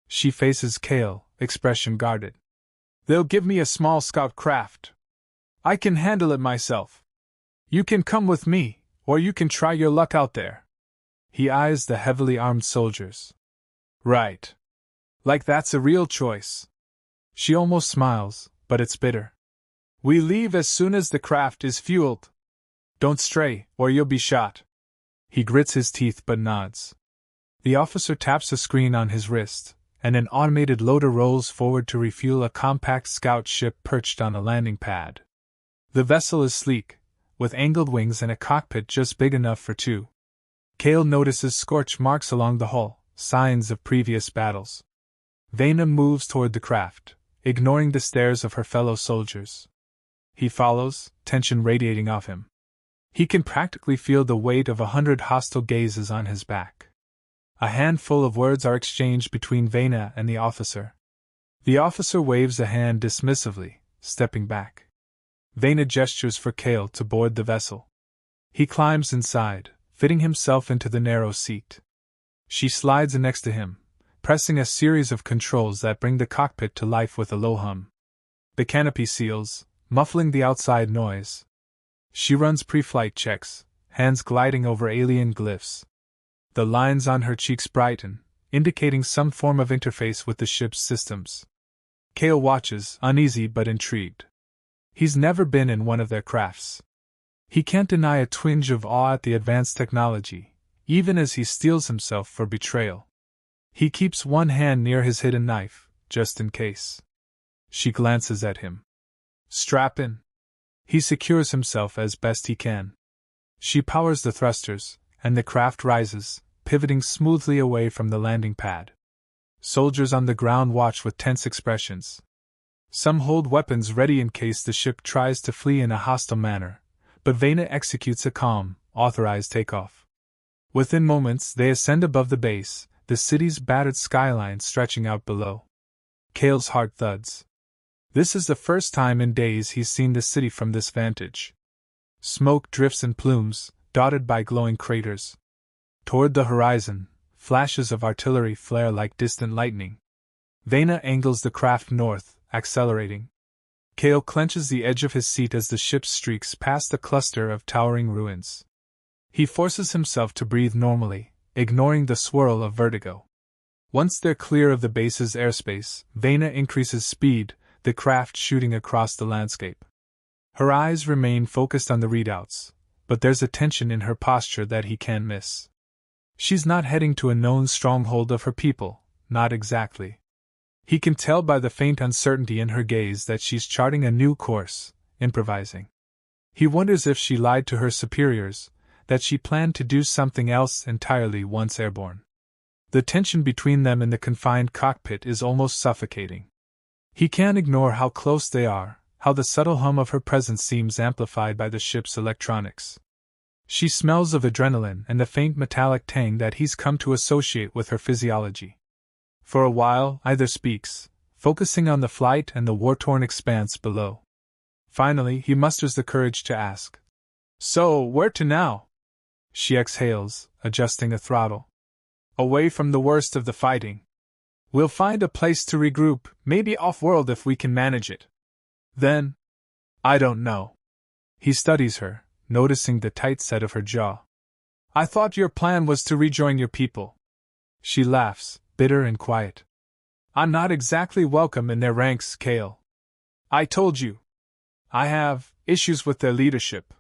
She faces Kale, expression guarded. "They'll give me a small scout craft. I can handle it myself. You can come with me, or you can try your luck out there." He eyes the heavily armed soldiers. "Right. Like that's a real choice." She almost smiles, but it's bitter. "We leave as soon as the craft is fueled. Don't stray, or you'll be shot." He grits his teeth but nods. The officer taps a screen on his wrist, and an automated loader rolls forward to refuel a compact scout ship perched on a landing pad. The vessel is sleek, with angled wings and a cockpit just big enough for two. Kale notices scorch marks along the hull, signs of previous battles. Vena moves toward the craft, ignoring the stares of her fellow soldiers. He follows, tension radiating off him. He can practically feel the weight of 100 hostile gazes on his back. A handful of words are exchanged between Vena and the officer. The officer waves a hand dismissively, stepping back. Vena gestures for Kale to board the vessel. He climbs inside, fitting himself into the narrow seat. She slides in next to him, pressing a series of controls that bring the cockpit to life with a low hum. The canopy seals, muffling the outside noise. She runs pre-flight checks, hands gliding over alien glyphs. The lines on her cheeks brighten, indicating some form of interface with the ship's systems. Kale watches, uneasy but intrigued. He's never been in one of their crafts. He can't deny a twinge of awe at the advanced technology, even as he steels himself for betrayal. He keeps one hand near his hidden knife, just in case. She glances at him. "Strap in." He secures himself as best he can. She powers the thrusters, and the craft rises, pivoting smoothly away from the landing pad. Soldiers on the ground watch with tense expressions. Some hold weapons ready in case the ship tries to flee in a hostile manner, but Vena executes a calm, authorized takeoff. Within moments, they ascend above the base, the city's battered skyline stretching out below. Cale's heart thuds. This is the first time in days he's seen the city from this vantage. Smoke drifts in plumes, dotted by glowing craters. Toward the horizon, flashes of artillery flare like distant lightning. Vena angles the craft north, accelerating. Cale clenches the edge of his seat as the ship streaks past the cluster of towering ruins. He forces himself to breathe normally, ignoring the swirl of vertigo. Once they're clear of the base's airspace, Vena increases speed, the craft shooting across the landscape. Her eyes remain focused on the readouts, but there's a tension in her posture that he can't miss. She's not heading to a known stronghold of her people, not exactly. He can tell by the faint uncertainty in her gaze that she's charting a new course, improvising. He wonders if she lied to her superiors, that she planned to do something else entirely once airborne. The tension between them in the confined cockpit is almost suffocating. He can't ignore how close they are, how the subtle hum of her presence seems amplified by the ship's electronics. She smells of adrenaline and the faint metallic tang that he's come to associate with her physiology. For a while, either speaks, focusing on the flight and the war-torn expanse below. Finally, he musters the courage to ask, "So, where to now?" She exhales, adjusting a throttle. "Away from the worst of the fighting. We'll find a place to regroup, maybe off-world if we can manage it. Then? I don't know." He studies her, noticing the tight set of her jaw. "I thought your plan was to rejoin your people." She laughs, bitter and quiet. "I'm not exactly welcome in their ranks, Cale. I told you. I have issues with their leadership.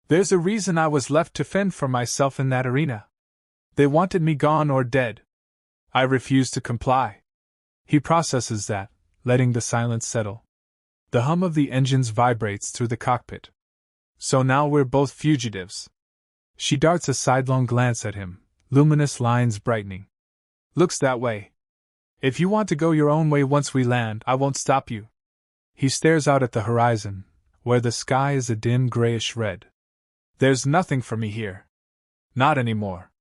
There's a reason I was left to fend for myself in that arena. They wanted me gone or dead. I refused to comply." He processes that, letting the silence settle. The hum of the engines vibrates through the cockpit. "So now we're both fugitives." She darts a sidelong glance at him, luminous lines brightening. "Looks that way. If you want to go your own way once we land, I won't stop you." He stares out at the horizon, where the sky is a dim grayish red. "There's nothing for me here. Not anymore."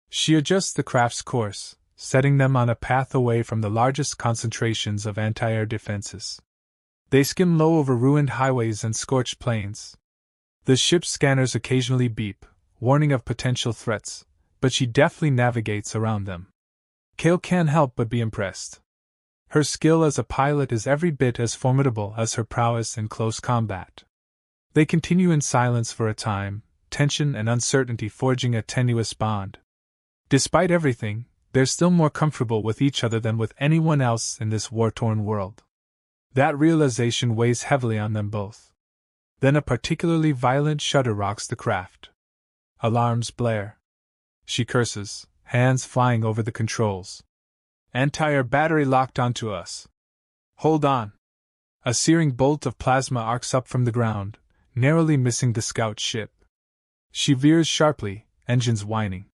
She adjusts the craft's course, setting them on a path away from the largest concentrations of anti-air defenses. They skim low over ruined highways and scorched plains. The ship's scanners occasionally beep, warning of potential threats, but she deftly navigates around them. Cale can't help but be impressed. Her skill as a pilot is every bit as formidable as her prowess in close combat. They continue in silence for a time, tension and uncertainty forging a tenuous bond. Despite everything, they're still more comfortable with each other than with anyone else in this war-torn world. That realization weighs heavily on them both. Then a particularly violent shudder rocks the craft. Alarms blare. She curses, hands flying over the controls. "Anti-air battery locked onto us. Hold on." A searing bolt of plasma arcs up from the ground, narrowly missing the scout ship. She veers sharply, engines whining.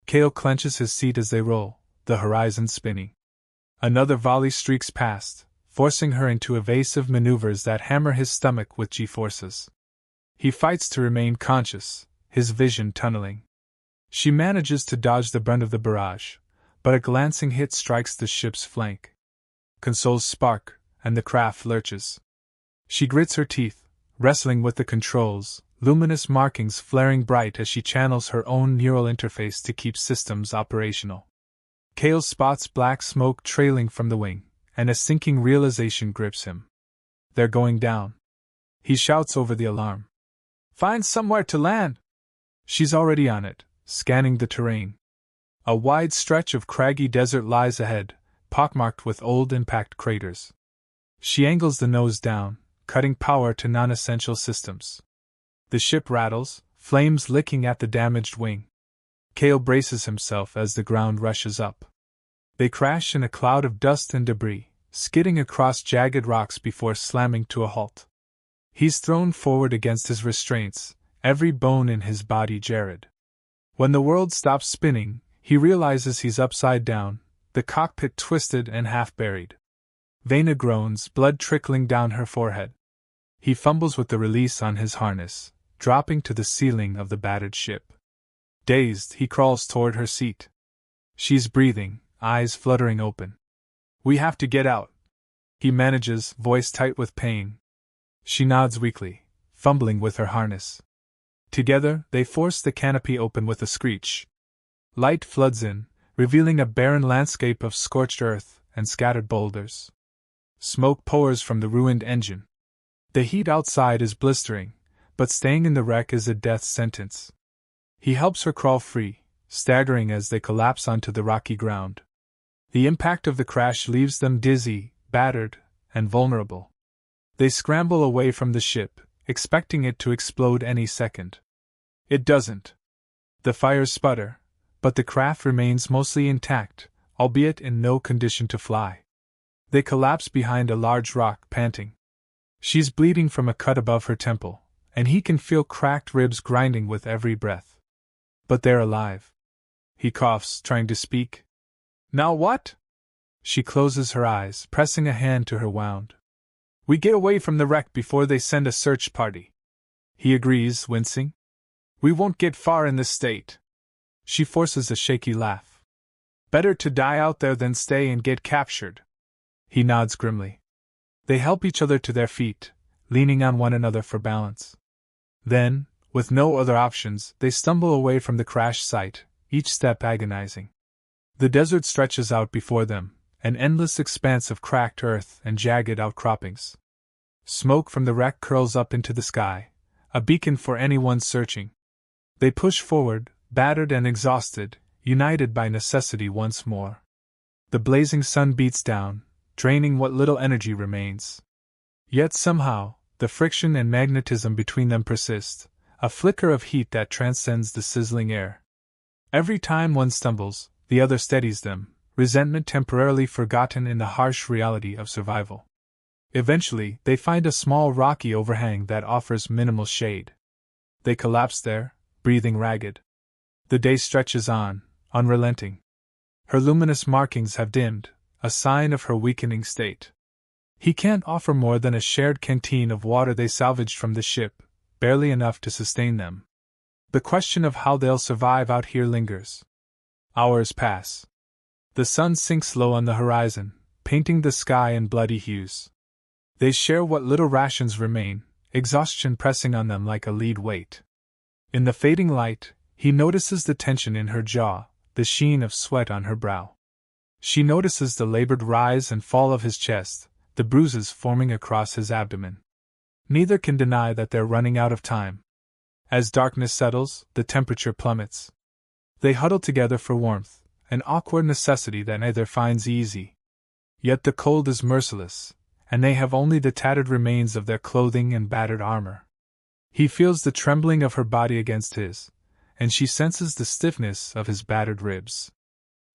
Cale clenches his seat as they roll, the horizon spinning. Another volley streaks past, forcing her into evasive maneuvers that hammer his stomach with G-forces. He fights to remain conscious, his vision tunneling. She manages to dodge the brunt of the barrage, but a glancing hit strikes the ship's flank. Consoles spark, and the craft lurches. She grits her teeth, wrestling with the controls, luminous markings flaring bright as she channels her own neural interface to keep systems operational. Cale spots black smoke trailing from the wing, and a sinking realization grips him. They're going down. He shouts over the alarm. "Find somewhere to land!" She's already on it, scanning the terrain. A wide stretch of craggy desert lies ahead, pockmarked with old impact craters. She angles the nose down, cutting power to non-essential systems. The ship rattles, flames licking at the damaged wing. Cale braces himself as the ground rushes up. They crash in a cloud of dust and debris, skidding across jagged rocks before slamming to a halt. He's thrown forward against his restraints, every bone in his body jarred. When the world stops spinning, he realizes he's upside down, the cockpit twisted and half-buried. Vena groans, blood trickling down her forehead. He fumbles with the release on his harness, dropping to the ceiling of the battered ship. Dazed, he crawls toward her seat. She's breathing, eyes fluttering open. We have to get out. He manages, voice tight with pain. She nods weakly, fumbling with her harness. Together, they force the canopy open with a screech. Light floods in, revealing a barren landscape of scorched earth and scattered boulders. Smoke pours from the ruined engine. The heat outside is blistering, but staying in the wreck is a death sentence. He helps her crawl free, staggering as they collapse onto the rocky ground. The impact of the crash leaves them dizzy, battered, and vulnerable. They scramble away from the ship, expecting it to explode any second. It doesn't. The fires sputter, but the craft remains mostly intact, albeit in no condition to fly. They collapse behind a large rock, panting. She's bleeding from a cut above her temple, and he can feel cracked ribs grinding with every breath. But they're alive. He coughs, trying to speak. Now what? She closes her eyes, pressing a hand to her wound. We get away from the wreck before they send a search party. He agrees, wincing. We won't get far in this state. She forces a shaky laugh. Better to die out there than stay and get captured. He nods grimly. They help each other to their feet, leaning on one another for balance. Then, with no other options, they stumble away from the crash site, each step agonizing. The desert stretches out before them, an endless expanse of cracked earth and jagged outcroppings. Smoke from the wreck curls up into the sky, a beacon for anyone searching. They push forward, battered and exhausted, united by necessity once more. The blazing sun beats down, draining what little energy remains. Yet somehow, the friction and magnetism between them persist, a flicker of heat that transcends the sizzling air. Every time one stumbles, the other steadies them, resentment temporarily forgotten in the harsh reality of survival. Eventually, they find a small rocky overhang that offers minimal shade. They collapse there, breathing ragged. The day stretches on, unrelenting. Her luminous markings have dimmed, a sign of her weakening state. He can't offer more than a shared canteen of water they salvaged from the ship, barely enough to sustain them. The question of how they'll survive out here lingers. Hours pass. The sun sinks low on the horizon, painting the sky in bloody hues. They share what little rations remain, exhaustion pressing on them like a lead weight. In the fading light, he notices the tension in her jaw, the sheen of sweat on her brow. She notices the labored rise and fall of his chest, the bruises forming across his abdomen. Neither can deny that they're running out of time. As darkness settles, the temperature plummets. They huddle together for warmth, an awkward necessity that neither finds easy. Yet the cold is merciless, and they have only the tattered remains of their clothing and battered armor. He feels the trembling of her body against his, and she senses the stiffness of his battered ribs.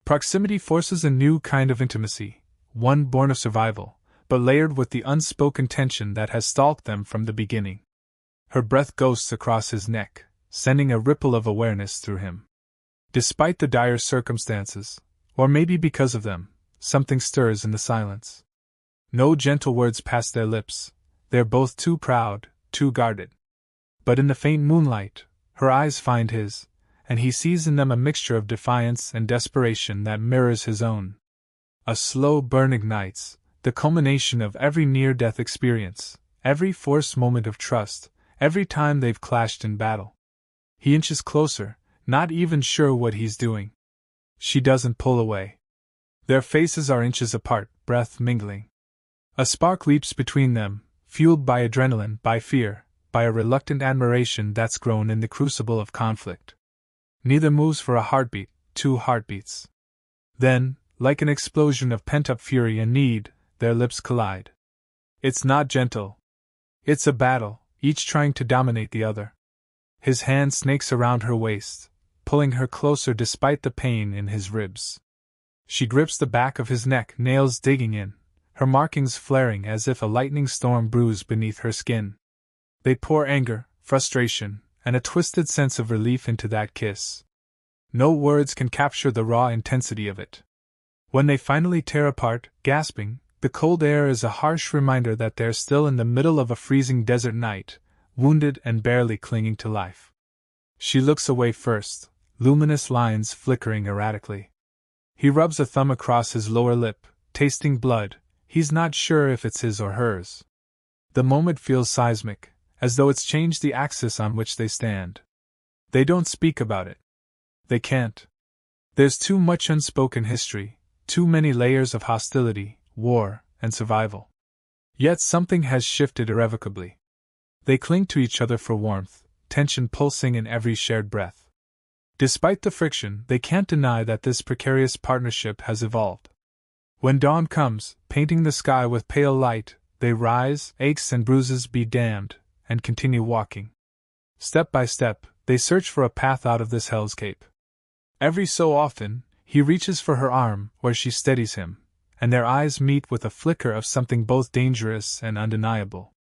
Proximity forces a new kind of intimacy, one born of survival, but layered with the unspoken tension that has stalked them from the beginning. Her breath ghosts across his neck, sending a ripple of awareness through him. Despite the dire circumstances, or maybe because of them, something stirs in the silence. No gentle words pass their lips, they're both too proud, too guarded. But in the faint moonlight, her eyes find his, and he sees in them a mixture of defiance and desperation that mirrors his own. A slow burn ignites, the culmination of every near-death experience, every forced moment of trust, every time they've clashed in battle. He inches closer, not even sure what he's doing. She doesn't pull away. Their faces are inches apart, breath mingling. A spark leaps between them, fueled by adrenaline, by fear, by a reluctant admiration that's grown in the crucible of conflict. Neither moves for a heartbeat, 2 heartbeats. Then, like an explosion of pent-up fury and need, their lips collide. It's not gentle. It's a battle, each trying to dominate the other. His hand snakes around her waist, pulling her closer despite the pain in his ribs. She grips the back of his neck, nails digging in, her markings flaring as if a lightning storm brews beneath her skin. They pour anger, frustration, and a twisted sense of relief into that kiss. No words can capture the raw intensity of it. When they finally tear apart, gasping, the cold air is a harsh reminder that they're still in the middle of a freezing desert night, wounded and barely clinging to life. She looks away first, luminous lines flickering erratically. He rubs a thumb across his lower lip, tasting blood. He's not sure if it's his or hers. The moment feels seismic, as though it's changed the axis on which they stand. They don't speak about it. They can't. There's too much unspoken history, too many layers of hostility, war, and survival. Yet something has shifted irrevocably. They cling to each other for warmth, tension pulsing in every shared breath. Despite the friction, they can't deny that this precarious partnership has evolved. When dawn comes, painting the sky with pale light, they rise, aches and bruises be damned, and continue walking. Step by step, they search for a path out of this hellscape. Every so often, he reaches for her arm, where she steadies him, and their eyes meet with a flicker of something both dangerous and undeniable.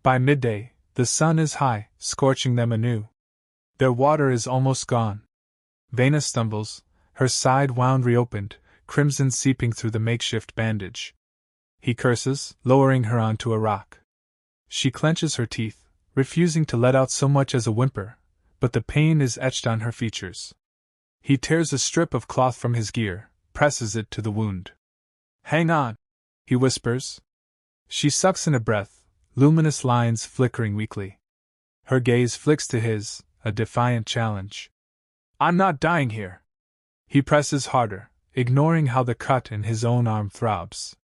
By midday, the sun is high, scorching them anew. Their water is almost gone. Vena stumbles, her side wound reopened, crimson seeping through the makeshift bandage. He curses, lowering her onto a rock. She clenches her teeth, refusing to let out so much as a whimper, but the pain is etched on her features. He tears a strip of cloth from his gear, presses it to the wound. "Hang on," he whispers. She sucks in a breath, luminous lines flickering weakly. Her gaze flicks to his, a defiant challenge. "I'm not dying here." He presses harder, ignoring how the cut in his own arm throbs.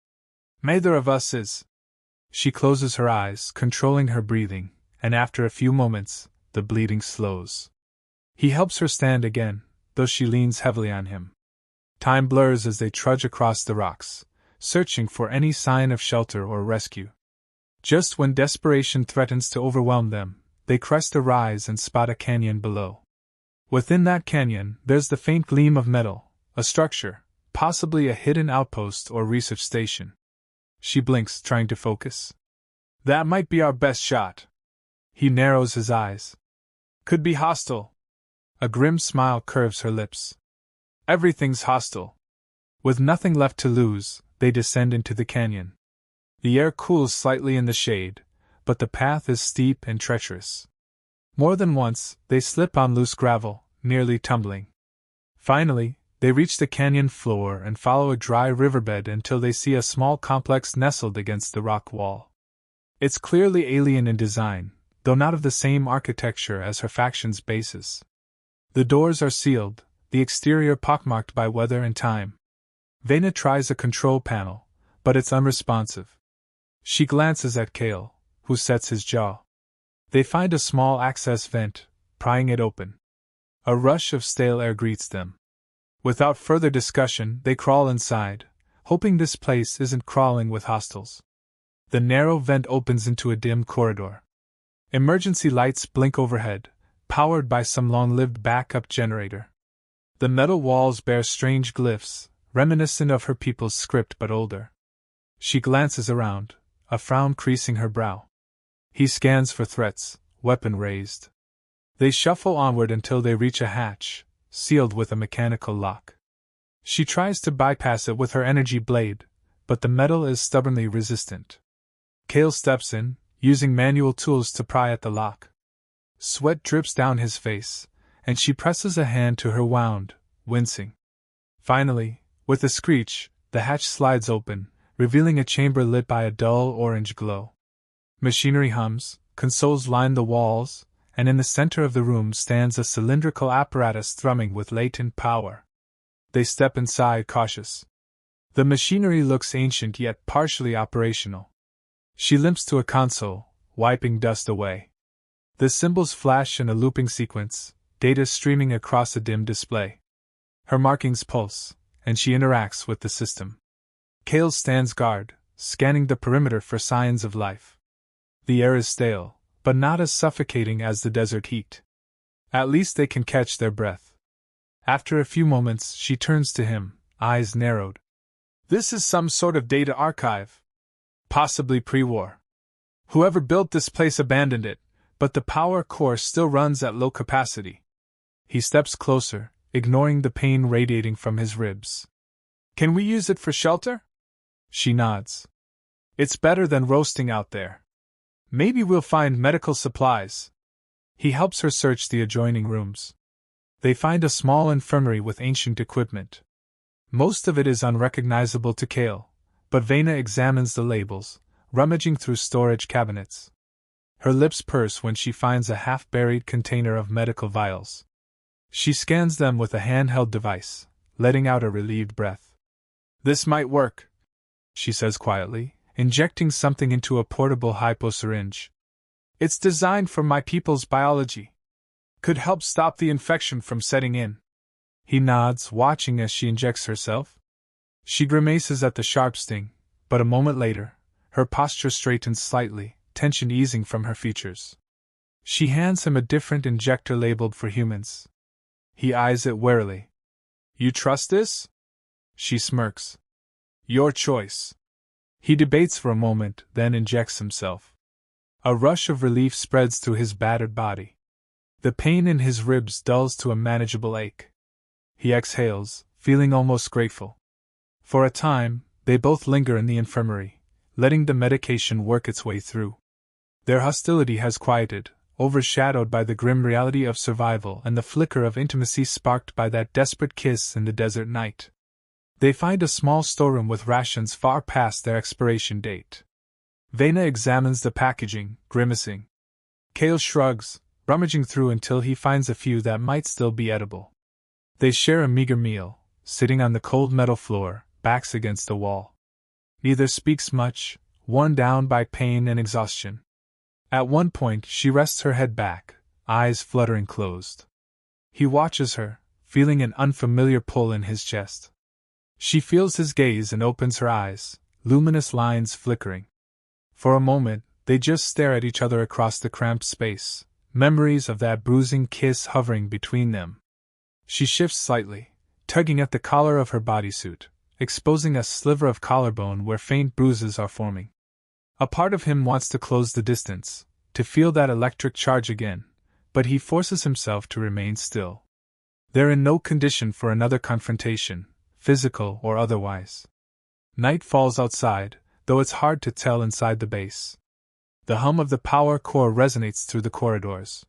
"Neither of us is." She closes her eyes, controlling her breathing, and after a few moments, the bleeding slows. He helps her stand again, though she leans heavily on him. Time blurs as they trudge across the rocks, searching for any sign of shelter or rescue. Just when desperation threatens to overwhelm them, they crest a rise and spot a canyon below. Within that canyon, there's the faint gleam of metal, a structure, possibly a hidden outpost or research station. She blinks, trying to focus. "That might be our best shot." He narrows his eyes. "Could be hostile." A grim smile curves her lips. "Everything's hostile." With nothing left to lose, they descend into the canyon. The air cools slightly in the shade, but the path is steep and treacherous. More than once, they slip on loose gravel, nearly tumbling. Finally, they reach the canyon floor and follow a dry riverbed until they see a small complex nestled against the rock wall. It's clearly alien in design, though not of the same architecture as her faction's bases. The doors are sealed, the exterior pockmarked by weather and time. Vena tries a control panel, but it's unresponsive. She glances at Kale, who sets his jaw. They find a small access vent, prying it open. A rush of stale air greets them. Without further discussion, they crawl inside, hoping this place isn't crawling with hostiles. The narrow vent opens into a dim corridor. Emergency lights blink overhead, powered by some long-lived backup generator. The metal walls bear strange glyphs, reminiscent of her people's script but older. She glances around, a frown creasing her brow. He scans for threats, weapon raised. They shuffle onward until they reach a hatch, sealed with a mechanical lock. She tries to bypass it with her energy blade, but the metal is stubbornly resistant. Kale steps in, using manual tools to pry at the lock. Sweat drips down his face, and she presses a hand to her wound, wincing. Finally, with a screech, the hatch slides open, revealing a chamber lit by a dull orange glow. Machinery hums, consoles line the walls, and in the center of the room stands a cylindrical apparatus thrumming with latent power. They step inside, cautious. The machinery looks ancient yet partially operational. She limps to a console, wiping dust away. The symbols flash in a looping sequence, data streaming across a dim display. Her markings pulse, and she interacts with the system. Kale stands guard, scanning the perimeter for signs of life. The air is stale, but not as suffocating as the desert heat. At least they can catch their breath. After a few moments, she turns to him, eyes narrowed. "This is some sort of data archive. Possibly pre-war. Whoever built this place abandoned it, but the power core still runs at low capacity." He steps closer, ignoring the pain radiating from his ribs. "Can we use it for shelter?" She nods. "It's better than roasting out there. Maybe we'll find medical supplies." He helps her search the adjoining rooms. They find a small infirmary with ancient equipment. Most of it is unrecognizable to Kale, but Vena examines the labels, rummaging through storage cabinets. Her lips purse when she finds a half-buried container of medical vials. She scans them with a handheld device, letting out a relieved breath. "This might work," she says quietly, injecting something into a portable hyposyringe. "It's designed for my people's biology. Could help stop the infection from setting in." He nods, watching as she injects herself. She grimaces at the sharp sting, but a moment later, her posture straightens slightly, tension easing from her features. She hands him a different injector labeled for humans. He eyes it warily. "You trust this?" She smirks. "Your choice." He debates for a moment, then injects himself. A rush of relief spreads through his battered body. The pain in his ribs dulls to a manageable ache. He exhales, feeling almost grateful. For a time, they both linger in the infirmary, letting the medication work its way through. Their hostility has quieted, overshadowed by the grim reality of survival and the flicker of intimacy sparked by that desperate kiss in the desert night. They find a small storeroom with rations far past their expiration date. Vena examines the packaging, grimacing. Kale shrugs, rummaging through until he finds a few that might still be edible. They share a meager meal, sitting on the cold metal floor, backs against the wall. Neither speaks much, worn down by pain and exhaustion. At one point she rests her head back, eyes fluttering closed. He watches her, feeling an unfamiliar pull in his chest. She feels his gaze and opens her eyes, luminous lines flickering. For a moment, they just stare at each other across the cramped space, memories of that bruising kiss hovering between them. She shifts slightly, tugging at the collar of her bodysuit, exposing a sliver of collarbone where faint bruises are forming. A part of him wants to close the distance, to feel that electric charge again, but he forces himself to remain still. They're in no condition for another confrontation, physical or otherwise. Night falls outside, though it's hard to tell inside the base. The hum of the power core resonates through the corridors.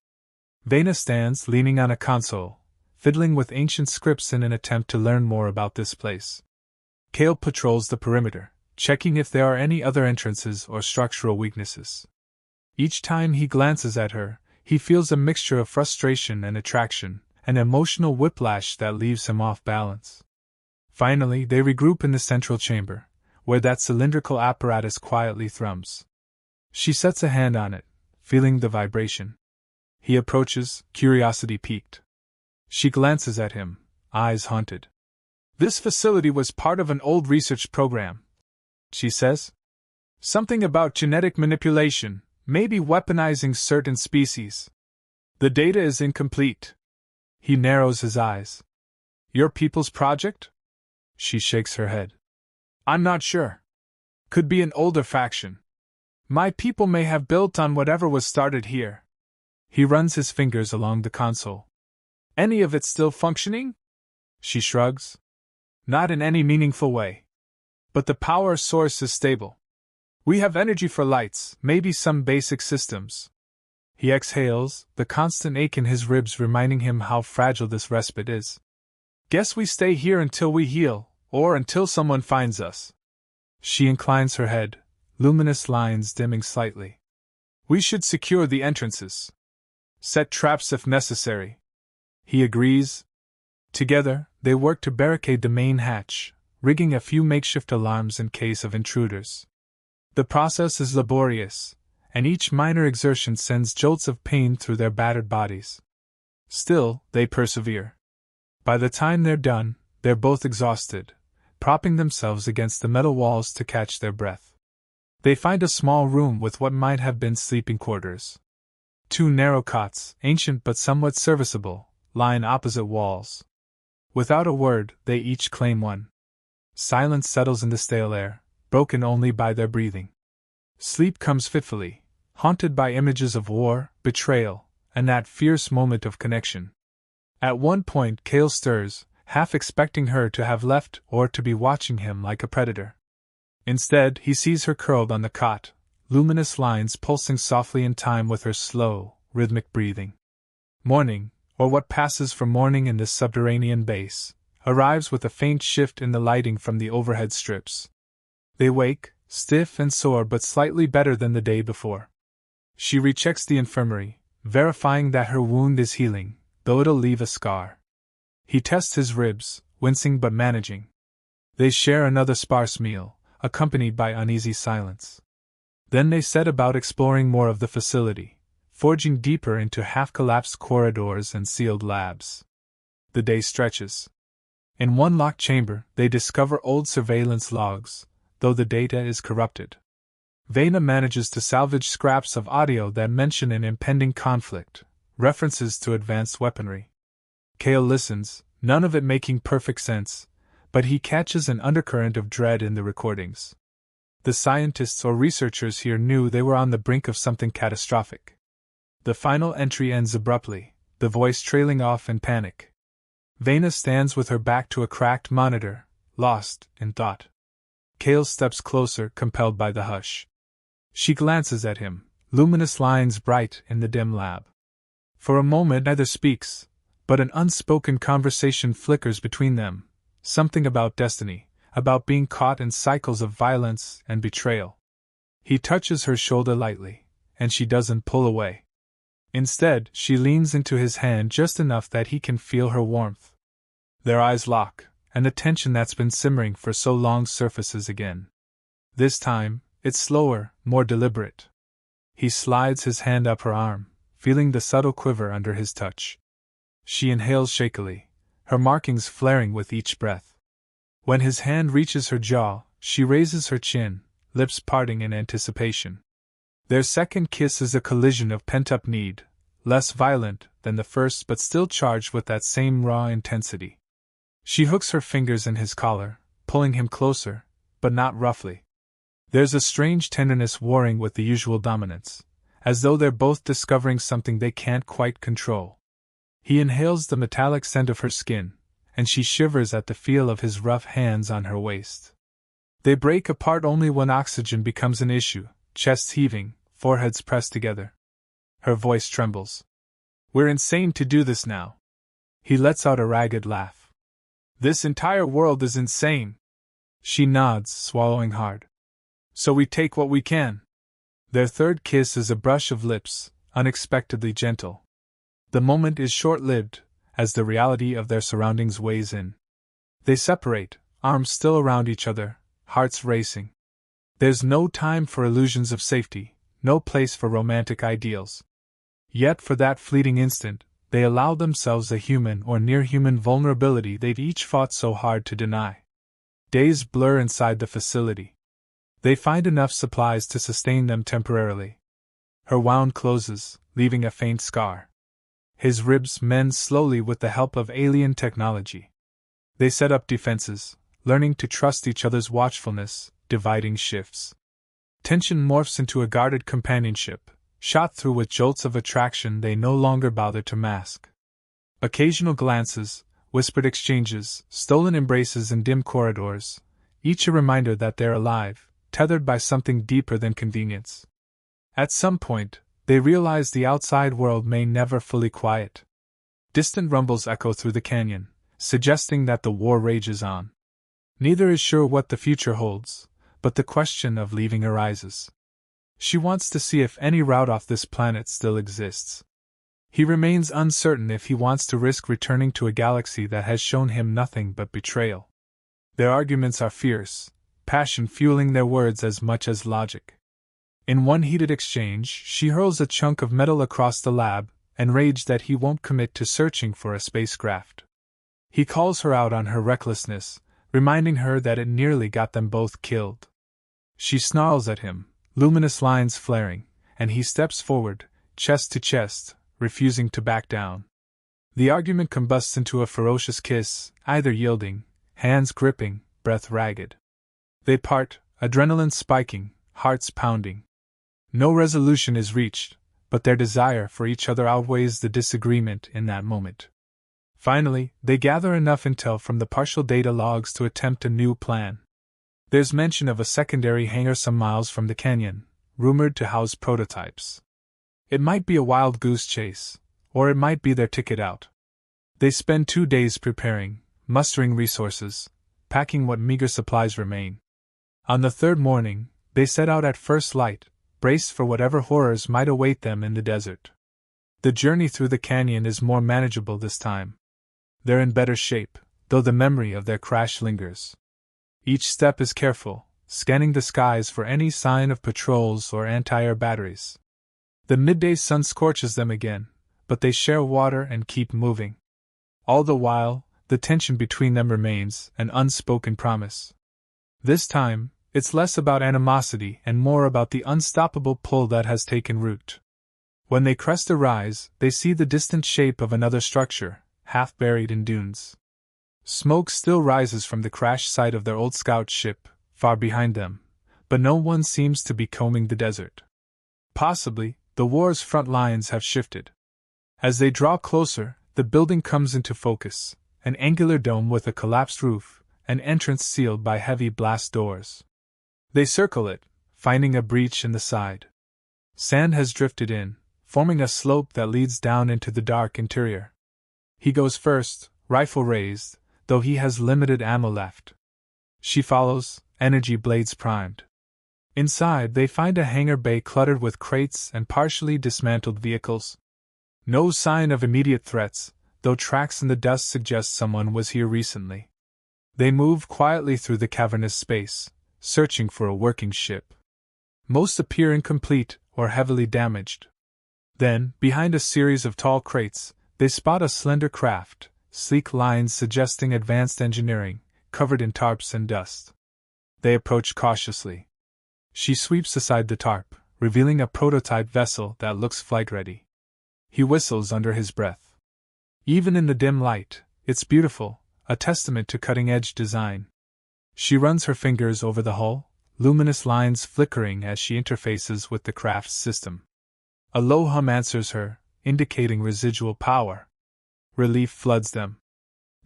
Vena stands leaning on a console, fiddling with ancient scripts in an attempt to learn more about this place. Kale patrols the perimeter, checking if there are any other entrances or structural weaknesses. Each time he glances at her, he feels a mixture of frustration and attraction, an emotional whiplash that leaves him off balance. Finally, they regroup in the central chamber, where that cylindrical apparatus quietly thrums. She sets a hand on it, feeling the vibration. He approaches, curiosity piqued. She glances at him, eyes haunted. "This facility was part of an old research program," she says. "Something about genetic manipulation, maybe weaponizing certain species. The data is incomplete." He narrows his eyes. "Your people's project?" She shakes her head. "I'm not sure. Could be an older faction. My people may have built on whatever was started here." He runs his fingers along the console. "Any of it still functioning?" She shrugs. "Not in any meaningful way. But the power source is stable. We have energy for lights, maybe some basic systems." He exhales, the constant ache in his ribs reminding him how fragile this respite is. "Guess we stay here until we heal, or until someone finds us." She inclines her head, luminous lines dimming slightly. "We should secure the entrances. Set traps if necessary." He agrees. Together, they work to barricade the main hatch, rigging a few makeshift alarms in case of intruders. The process is laborious, and each minor exertion sends jolts of pain through their battered bodies. Still, they persevere. By the time they're done, they're both exhausted, propping themselves against the metal walls to catch their breath. They find a small room with what might have been sleeping quarters. 2 narrow cots, ancient but somewhat serviceable, line opposite walls. Without a word, they each claim one. Silence settles in the stale air, broken only by their breathing. Sleep comes fitfully, haunted by images of war, betrayal, and that fierce moment of connection. At one point Kale stirs, half expecting her to have left or to be watching him like a predator. Instead, he sees her curled on the cot, luminous lines pulsing softly in time with her slow, rhythmic breathing. Morning, or what passes for morning in this subterranean base, arrives with a faint shift in the lighting from the overhead strips. They wake, stiff and sore but slightly better than the day before. She rechecks the infirmary, verifying that her wound is healing, though it'll leave a scar. He tests his ribs, wincing but managing. They share another sparse meal, accompanied by uneasy silence. Then they set about exploring more of the facility, forging deeper into half-collapsed corridors and sealed labs. The day stretches. In one locked chamber, they discover old surveillance logs, though the data is corrupted. Vena manages to salvage scraps of audio that mention an impending conflict, references to advanced weaponry. Cale listens, none of it making perfect sense, but he catches an undercurrent of dread in the recordings. The scientists or researchers here knew they were on the brink of something catastrophic. The final entry ends abruptly, the voice trailing off in panic. Vena stands with her back to a cracked monitor, lost in thought. Cale steps closer, compelled by the hush. She glances at him, luminous lines bright in the dim lab. For a moment neither speaks, but an unspoken conversation flickers between them, something about destiny, about being caught in cycles of violence and betrayal. He touches her shoulder lightly, and she doesn't pull away. Instead, she leans into his hand just enough that he can feel her warmth. Their eyes lock, and the tension that's been simmering for so long surfaces again. This time, it's slower, more deliberate. He slides his hand up her arm, feeling the subtle quiver under his touch. She inhales shakily, her markings flaring with each breath. When his hand reaches her jaw, she raises her chin, lips parting in anticipation. Their second kiss is a collision of pent-up need, less violent than the first but still charged with that same raw intensity. She hooks her fingers in his collar, pulling him closer, but not roughly. There's a strange tenderness warring with the usual dominance, as though they're both discovering something they can't quite control. He inhales the metallic scent of her skin, and she shivers at the feel of his rough hands on her waist. They break apart only when oxygen becomes an issue, chests heaving, foreheads pressed together. Her voice trembles. "We're insane to do this now." He lets out a ragged laugh. "This entire world is insane." She nods, swallowing hard. "So we take what we can." Their third kiss is a brush of lips, unexpectedly gentle. The moment is short-lived, as the reality of their surroundings weighs in. They separate, arms still around each other, hearts racing. There's no time for illusions of safety, no place for romantic ideals. Yet for that fleeting instant, they allow themselves a human or near-human vulnerability they've each fought so hard to deny. Days blur inside the facility. They find enough supplies to sustain them temporarily. Her wound closes, leaving a faint scar. His ribs mend slowly with the help of alien technology. They set up defenses, learning to trust each other's watchfulness, dividing shifts. Tension morphs into a guarded companionship, shot through with jolts of attraction they no longer bother to mask. Occasional glances, whispered exchanges, stolen embraces in dim corridors, each a reminder that they're alive, tethered by something deeper than convenience. At some point, they realize the outside world may never fully quiet. Distant rumbles echo through the canyon, suggesting that the war rages on. Neither is sure what the future holds, but the question of leaving arises. She wants to see if any route off this planet still exists. He remains uncertain if he wants to risk returning to a galaxy that has shown him nothing but betrayal. Their arguments are fierce, passion fueling their words as much as logic. In one heated exchange, she hurls a chunk of metal across the lab, enraged that he won't commit to searching for a spacecraft. He calls her out on her recklessness, reminding her that it nearly got them both killed. She snarls at him, luminous lines flaring, and he steps forward, chest to chest, refusing to back down. The argument combusts into a ferocious kiss, either yielding, hands gripping, breath ragged. They part, adrenaline spiking, hearts pounding. No resolution is reached, but their desire for each other outweighs the disagreement in that moment. Finally, they gather enough intel from the partial data logs to attempt a new plan. There's mention of a secondary hangar some miles from the canyon, rumored to house prototypes. It might be a wild goose chase, or it might be their ticket out. They spend 2 days preparing, mustering resources, packing what meager supplies remain. On the third morning, they set out at first light, braced for whatever horrors might await them in the desert. The journey through the canyon is more manageable this time. They're in better shape, though the memory of their crash lingers. Each step is careful, scanning the skies for any sign of patrols or anti-air batteries. The midday sun scorches them again, but they share water and keep moving. All the while, the tension between them remains, an unspoken promise. This time, it's less about animosity and more about the unstoppable pull that has taken root. When they crest a rise, they see the distant shape of another structure, half buried in dunes. Smoke still rises from the crash site of their old scout ship, far behind them, but no one seems to be combing the desert. Possibly, the war's front lines have shifted. As they draw closer, the building comes into focus, an angular dome with a collapsed roof, an entrance sealed by heavy blast doors. They circle it, finding a breach in the side. Sand has drifted in, forming a slope that leads down into the dark interior. He goes first, rifle raised, though he has limited ammo left. She follows, energy blades primed. Inside, they find a hangar bay cluttered with crates and partially dismantled vehicles. No sign of immediate threats, though tracks in the dust suggest someone was here recently. They move quietly through the cavernous space, searching for a working ship. Most appear incomplete or heavily damaged. Then, behind a series of tall crates, they spot a slender craft, sleek lines suggesting advanced engineering, covered in tarps and dust. They approach cautiously. She sweeps aside the tarp, revealing a prototype vessel that looks flight-ready. He whistles under his breath. Even in the dim light, it's beautiful, a testament to cutting-edge design. She runs her fingers over the hull, luminous lines flickering as she interfaces with the craft's system. A low hum answers her, indicating residual power. Relief floods them.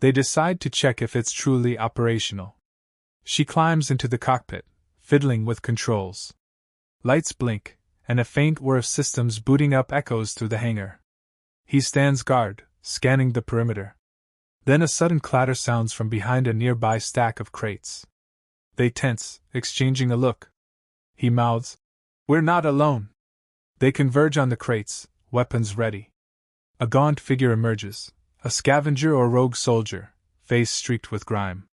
They decide to check if it's truly operational. She climbs into the cockpit, fiddling with controls. Lights blink, and a faint whir of systems booting up echoes through the hangar. He stands guard, scanning the perimeter. Then a sudden clatter sounds from behind a nearby stack of crates. They tense, exchanging a look. He mouths, "We're not alone." They converge on the crates, weapons ready. A gaunt figure emerges, a scavenger or rogue soldier, face streaked with grime.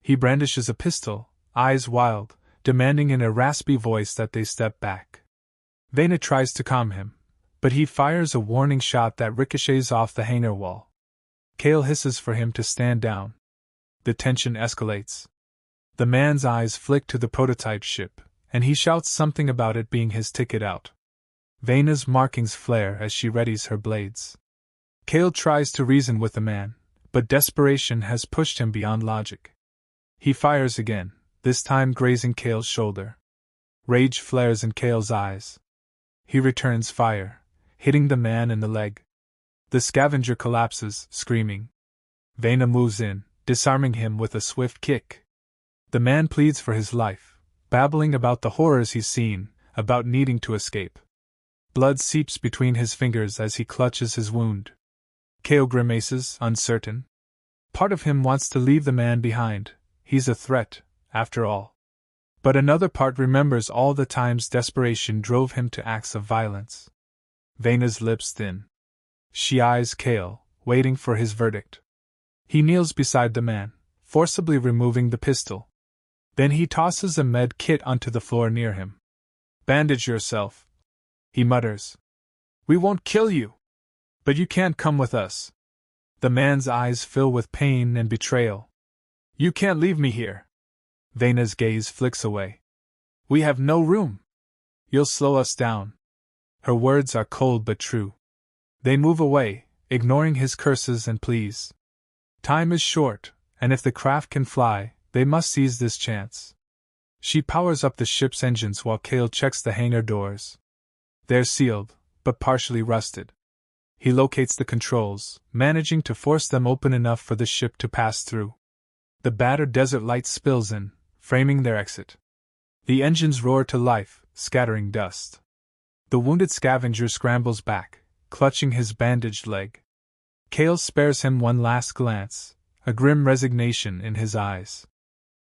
He brandishes a pistol, eyes wild, demanding in a raspy voice that they step back. Vena tries to calm him, but he fires a warning shot that ricochets off the hangar wall. Cale hisses for him to stand down. The tension escalates. The man's eyes flick to the prototype ship, and he shouts something about it being his ticket out. Vena's markings flare as she readies her blades. Cale tries to reason with the man, but desperation has pushed him beyond logic. He fires again, this time grazing Cale's shoulder. Rage flares in Cale's eyes. He returns fire, hitting the man in the leg. The scavenger collapses, screaming. Vena moves in, disarming him with a swift kick. The man pleads for his life, babbling about the horrors he's seen, about needing to escape. Blood seeps between his fingers as he clutches his wound. Cale grimaces, uncertain. Part of him wants to leave the man behind. He's a threat, after all. But another part remembers all the times desperation drove him to acts of violence. Vena's lips thin. She eyes Cale, waiting for his verdict. He kneels beside the man, forcibly removing the pistol. Then he tosses a med kit onto the floor near him. "Bandage yourself," he mutters. "We won't kill you! But you can't come with us." The man's eyes fill with pain and betrayal. "You can't leave me here." Vena's gaze flicks away. "We have no room. You'll slow us down." Her words are cold but true. They move away, ignoring his curses and pleas. Time is short, and if the craft can fly, they must seize this chance. She powers up the ship's engines while Cale checks the hangar doors. They're sealed, but partially rusted. He locates the controls, managing to force them open enough for the ship to pass through. The battered desert light spills in, framing their exit. The engines roar to life, scattering dust. The wounded scavenger scrambles back, clutching his bandaged leg. Cale spares him one last glance, a grim resignation in his eyes.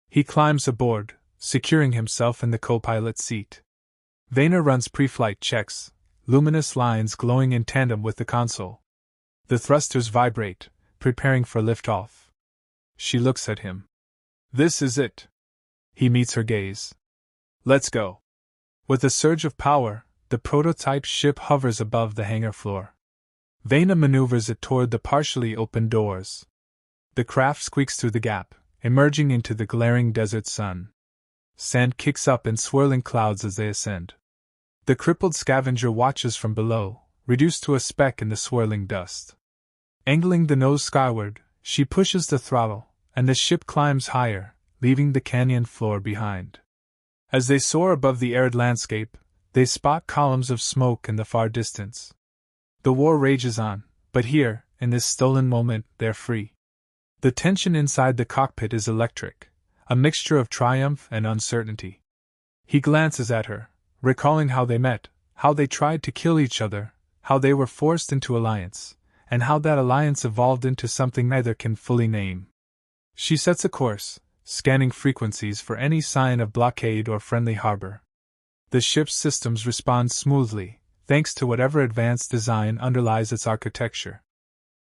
He climbs aboard, securing himself in the co-pilot seat. Vayner runs pre-flight checks, luminous lines glowing in tandem with the console. The thrusters vibrate, preparing for liftoff. She looks at him. This is it. He meets her gaze. Let's go. With a surge of power, the prototype ship hovers above the hangar floor. Vayner maneuvers it toward the partially open doors. The craft squeaks through the gap, emerging into the glaring desert sun. Sand kicks up in swirling clouds as they ascend. The crippled scavenger watches from below, reduced to a speck in the swirling dust. Angling the nose skyward, she pushes the throttle, and the ship climbs higher, leaving the canyon floor behind. As they soar above the arid landscape, they spot columns of smoke in the far distance. The war rages on, but here, in this stolen moment, they're free. The tension inside the cockpit is electric, a mixture of triumph and uncertainty. He glances at her, recalling how they met, how they tried to kill each other, how they were forced into alliance, and how that alliance evolved into something neither can fully name. She sets a course, scanning frequencies for any sign of blockade or friendly harbor. The ship's systems respond smoothly, thanks to whatever advanced design underlies its architecture.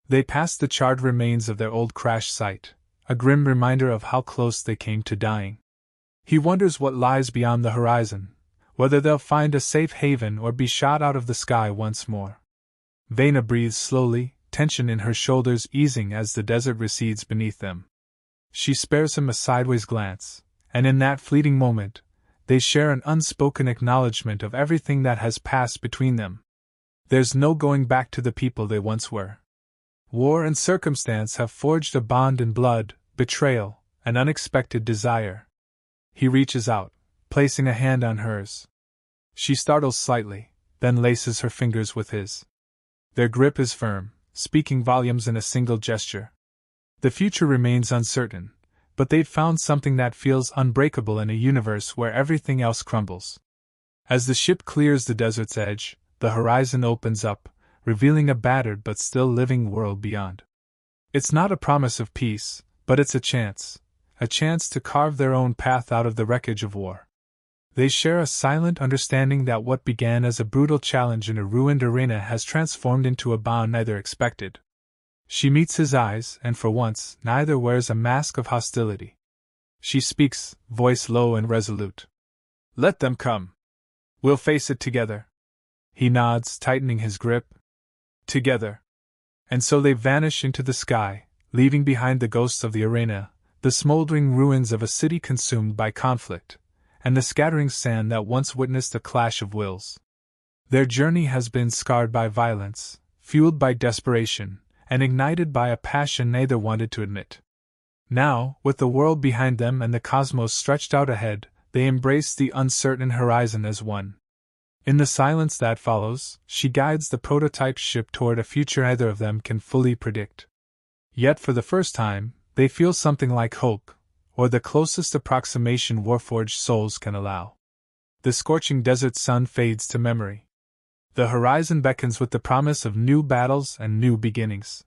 They pass the charred remains of their old crash site, a grim reminder of how close they came to dying. He wonders what lies beyond the horizon, whether they'll find a safe haven or be shot out of the sky once more. Vayner breathes slowly, tension in her shoulders easing as the desert recedes beneath them. She spares him a sideways glance, and in that fleeting moment, they share an unspoken acknowledgement of everything that has passed between them. There's no going back to the people they once were. War and circumstance have forged a bond in blood, betrayal, and unexpected desire. He reaches out, placing a hand on hers. She startles slightly, then laces her fingers with his. Their grip is firm, speaking volumes in a single gesture. The future remains uncertain, but they've found something that feels unbreakable in a universe where everything else crumbles. As the ship clears the desert's edge, the horizon opens up, revealing a battered but still living world beyond. It's not a promise of peace, but it's a chance to carve their own path out of the wreckage of war. They share a silent understanding that what began as a brutal challenge in a ruined arena has transformed into a bond neither expected. She meets his eyes, and for once, neither wears a mask of hostility. She speaks, voice low and resolute. Let them come. We'll face it together. He nods, tightening his grip. Together. And so they vanish into the sky, leaving behind the ghosts of the arena, the smoldering ruins of a city consumed by conflict, and the scattering sand that once witnessed a clash of wills. Their journey has been scarred by violence, fueled by desperation, and ignited by a passion neither wanted to admit. Now, with the world behind them and the cosmos stretched out ahead, they embrace the uncertain horizon as one. In the silence that follows, she guides the prototype ship toward a future neither of them can fully predict. Yet for the first time, they feel something like hope, or the closest approximation warforged souls can allow. The scorching desert sun fades to memory. The horizon beckons with the promise of new battles and new beginnings.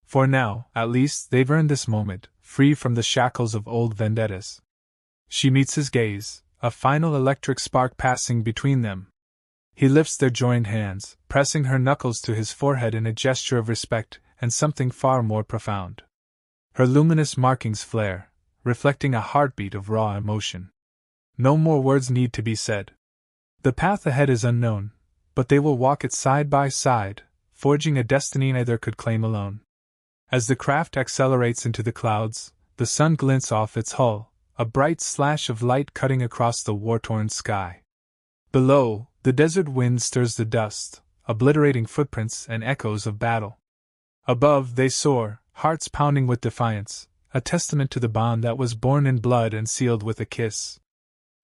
For now, at least, they've earned this moment, free from the shackles of old vendettas. She meets his gaze, a final electric spark passing between them. He lifts their joined hands, pressing her knuckles to his forehead in a gesture of respect and something far more profound. Her luminous markings flare, reflecting a heartbeat of raw emotion. No more words need to be said. The path ahead is unknown, but they will walk it side by side, forging a destiny neither could claim alone. As the craft accelerates into the clouds, the sun glints off its hull, a bright slash of light cutting across the war-torn sky. Below, the desert wind stirs the dust, obliterating footprints and echoes of battle. Above, they soar, hearts pounding with defiance, a testament to the bond that was born in blood and sealed with a kiss.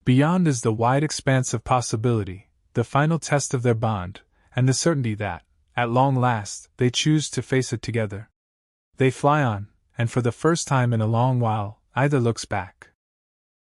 Beyond is the wide expanse of possibility, the final test of their bond, and the certainty that, at long last, they choose to face it together. They fly on, and for the first time in a long while, either looks back.